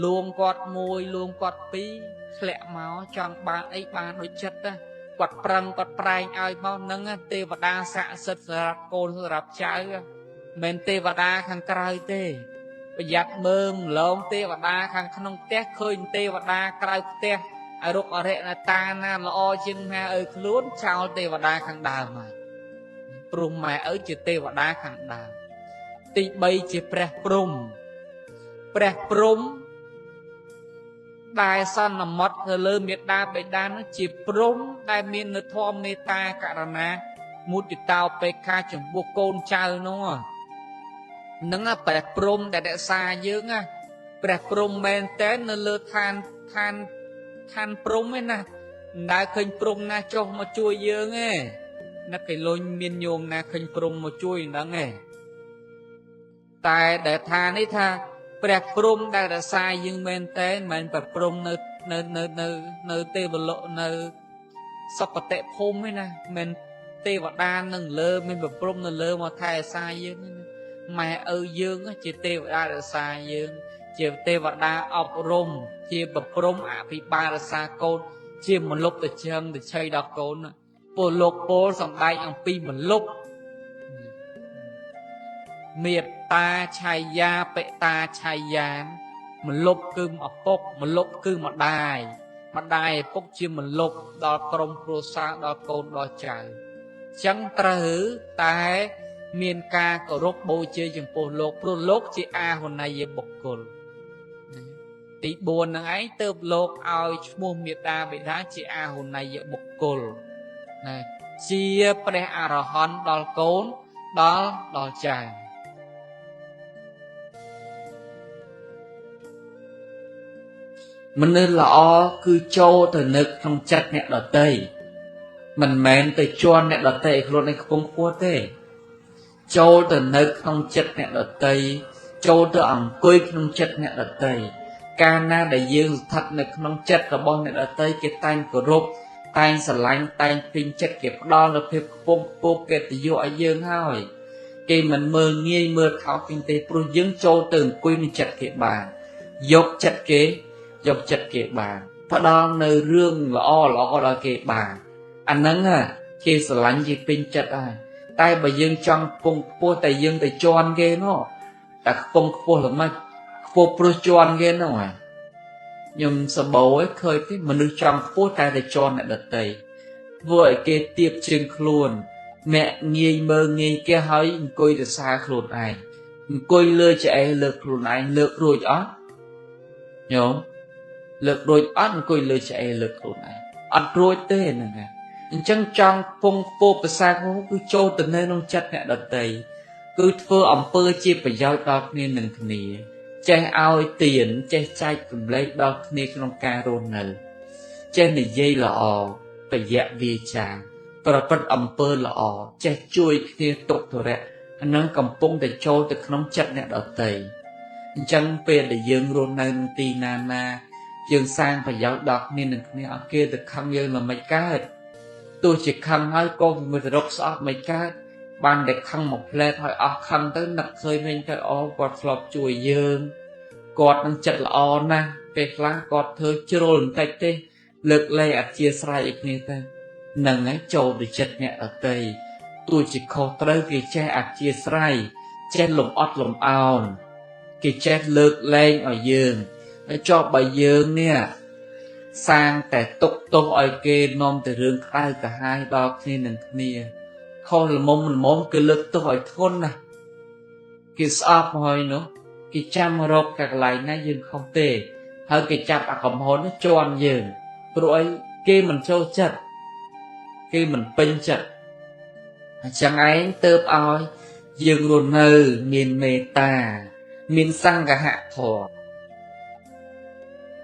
Speaker 1: លួងគាត់1លួងគាត់2ធ្លាក់មកចង់បានអីបានដូចចិត្តណាគាត់ប្រឹងគាត់ប្រែងឲ្យមកនឹងទេវតាស័ក្តិសិទ្ធិសម្រាប់កូនសម្រាប់ចៅមិនទេវតាខាងក្រៅទេប្រយ័ត្នមើលម្លងទេវតាខាងក្នុងផ្ទះឃើញទេវតាក្រៅផ្ទះអរុកអរិយតាណាល្អជាងម៉ែឪខ្លួនចោលទេវតាខាងដើមហើយព្រោះម៉ែឪជាទេវតាខាងដើមទី3ជាព្រះព្រំដែលសន្មត់ទៅលើមេដាបិតានោះជាព្រំដែលមាននៅធម៌មេត្តាករុណាមុទិតាឧបេក្ខាចំពោះកូនចៅនោះនឹងព្រះព្រំដែលរក្សាយើងព្រះព្រំមែនតែននៅលើឋានព្រំឯណាមិនដែលឃើញព្រំណាចុះមកជួយយើងទេនឹកឯលុញមានញោមណាឃើញព្រំមកជួយហ្នឹងឯងតែដែលថានេះថាព្រះព្រំដែលរក្សាយើងមែនតែនមិនព្រះព្រំនៅទេវលោកនៅសុគតិភូមិឯណាមិនទេវតានឹងលើមានព្រះព្រំនៅលើមកថែរក្សាយើងម៉ែឪយើងជាទេវតារក្សាយើងជាទេវតាអប់រំជាប្រព្រំអភិបាលរក្សាកូនជាមលុបទៅជើងទៅឆៃដល់កូនពលលោកពលសំដែងអំពីមលុបមេត្តាឆាយាបិតាឆាយាមលុបគឺឪពុកម្លុបគឺម្ដាយឪពុកជាមលុបដល់ក្រុមគ្រួសារដល់កូនដល់ចៅចឹងត្រូវតែមានការគោរពបូជាចំពោះលោកព្រោះលោកជាអាហុណយបុគ្គលទី4ហ្នឹងឯងទើបលោកឲ្យឈ្មោះមេដាបិតាជាអាហុណយបុគ្គលណាជាព្រះអរហន្តដល់កូនដល់ចៅ មនុស្សល្អគឺចូលទៅនឹកក្នុងចិត្តអ្នកដទៃមិនមែនទៅជន់អ្នកដទៃឲ្យខ្លួនឯងខ្ពង់ខ្ពស់ទេចូលទៅនៅក្នុងចិត្តអ្នកដទៃចូលទៅអង្គុយក្នុងចិត្តអ្នកដទៃកាលណាដែលយើងស្ថិតនៅក្នុងចិត្តរបស់អ្នកដទៃគេតែងគោរពតែងស្រឡាញ់តែងពេញចិត្តគេផ្ដល់នូវភាពខ្ពង់ខ្ពស់កិត្តិយសឲ្យយើងហើយគេមិនមើលងាយមើលថោកគេទេព្រោះយើងចូលទៅអង្គុយក្នុងចិត្តគេបានយកចិត្តគេបានផ្ដល់នៅរឿងល្អដល់គេបានអាហ្នឹងគេស្រឡាញ់គេពេញចិត្តហើយតែបើយើងចង់ខ្ពង់ខ្ពស់តែយើងទៅជន់គេនោះតែខ្ពង់ខ្ពស់ល្មិចខ្ពស់ព្រោះជន់គេនោះខ្ញុំសម្បូរឯងឃើញទេមនុស្សចង់ខ្ពស់តែទៅជន់អ្នកដទៃធ្វើឲ្យគេទៀបជើងខ្លួនអ្នកងាយមើលងាយគេហើយអង្គុយទៅសារខ្លួនឯងអង្គុយលើឆ្អេះលើកខ្លួនឯងលើករួចអត់ញោមលើករួចអត់អង្គុយលើឆ្អេះលើកខ្លួនឯងអត់រួចទេហ្នឹងហើយអញ្ចឹងចង់ពងពោភាសានោះគឺចូលទៅនៅក្នុងចិត្តអ្នកដទៃគឺធ្វើអំពើជាប្រយោជន៍ដល់គ្នានឹងគ្នាចេះឲ្យទានចេះចែកចម្លែកដល់គ្នាក្នុងការរស់នៅចេះនិយាយល្អប្រយ័ត្នវាចាប្រព្រឹត្តអំពើល្អចេះជួយគ្នាទុក្ខធុរៈអានឹងកំពុងតែចូលទៅក្នុងចិត្តអ្នកដទៃអញ្ចឹងពេលដែលយើងរស់នៅក្នុងទីណាយើងសាងប្រយោជន៍ដល់គ្នានឹងគ្នាអត់គេទៅខឹងយើងល្មិចកើតទោះជាខឹងហើយក៏មិនរកស្អប់មិនកើតបានតែខឹងមកផ្លែតហើយអស់ខឹងទៅនឹកឃើញវិញទៅអូគាត់ធ្លាប់ជួយយើងគាត់នឹងចិត្តល្អណាស់ពេលខ្លះគាត់ធ្វើជ្រុលបន្តិចទេលើកលែងអធិស្ឋានឲ្យគ្នាទៅនឹងឯងចូលទៅចិត្តអ្នកដទៃទោះជាខុសត្រូវគេចេះអធិស្ឋានចេះលំអត់លំអោនគេចេះលើកលែងឲ្យយើងហើយចុះបើយើងនេះសាងតែទុកទោសឲ្យគេនាំតែរឿងក្តៅក្រហាយដល់គ្នានឹងគ្នាខុសល្មមគឺលើកទោសឲ្យធ្ងន់ណាស់គេស្អប់ហើយនោះគេចាំរកកន្លែងណាយើងខុសទេហើយគេចាប់អាកំហុសនោះជន់យើងព្រោះអីគេមិនចូលចិត្តគេមិនពេញចិត្តអញ្ចឹងឯងទៅឲ្យយើងរស់នៅមានមេត្តាមានសង្ឃហធម៌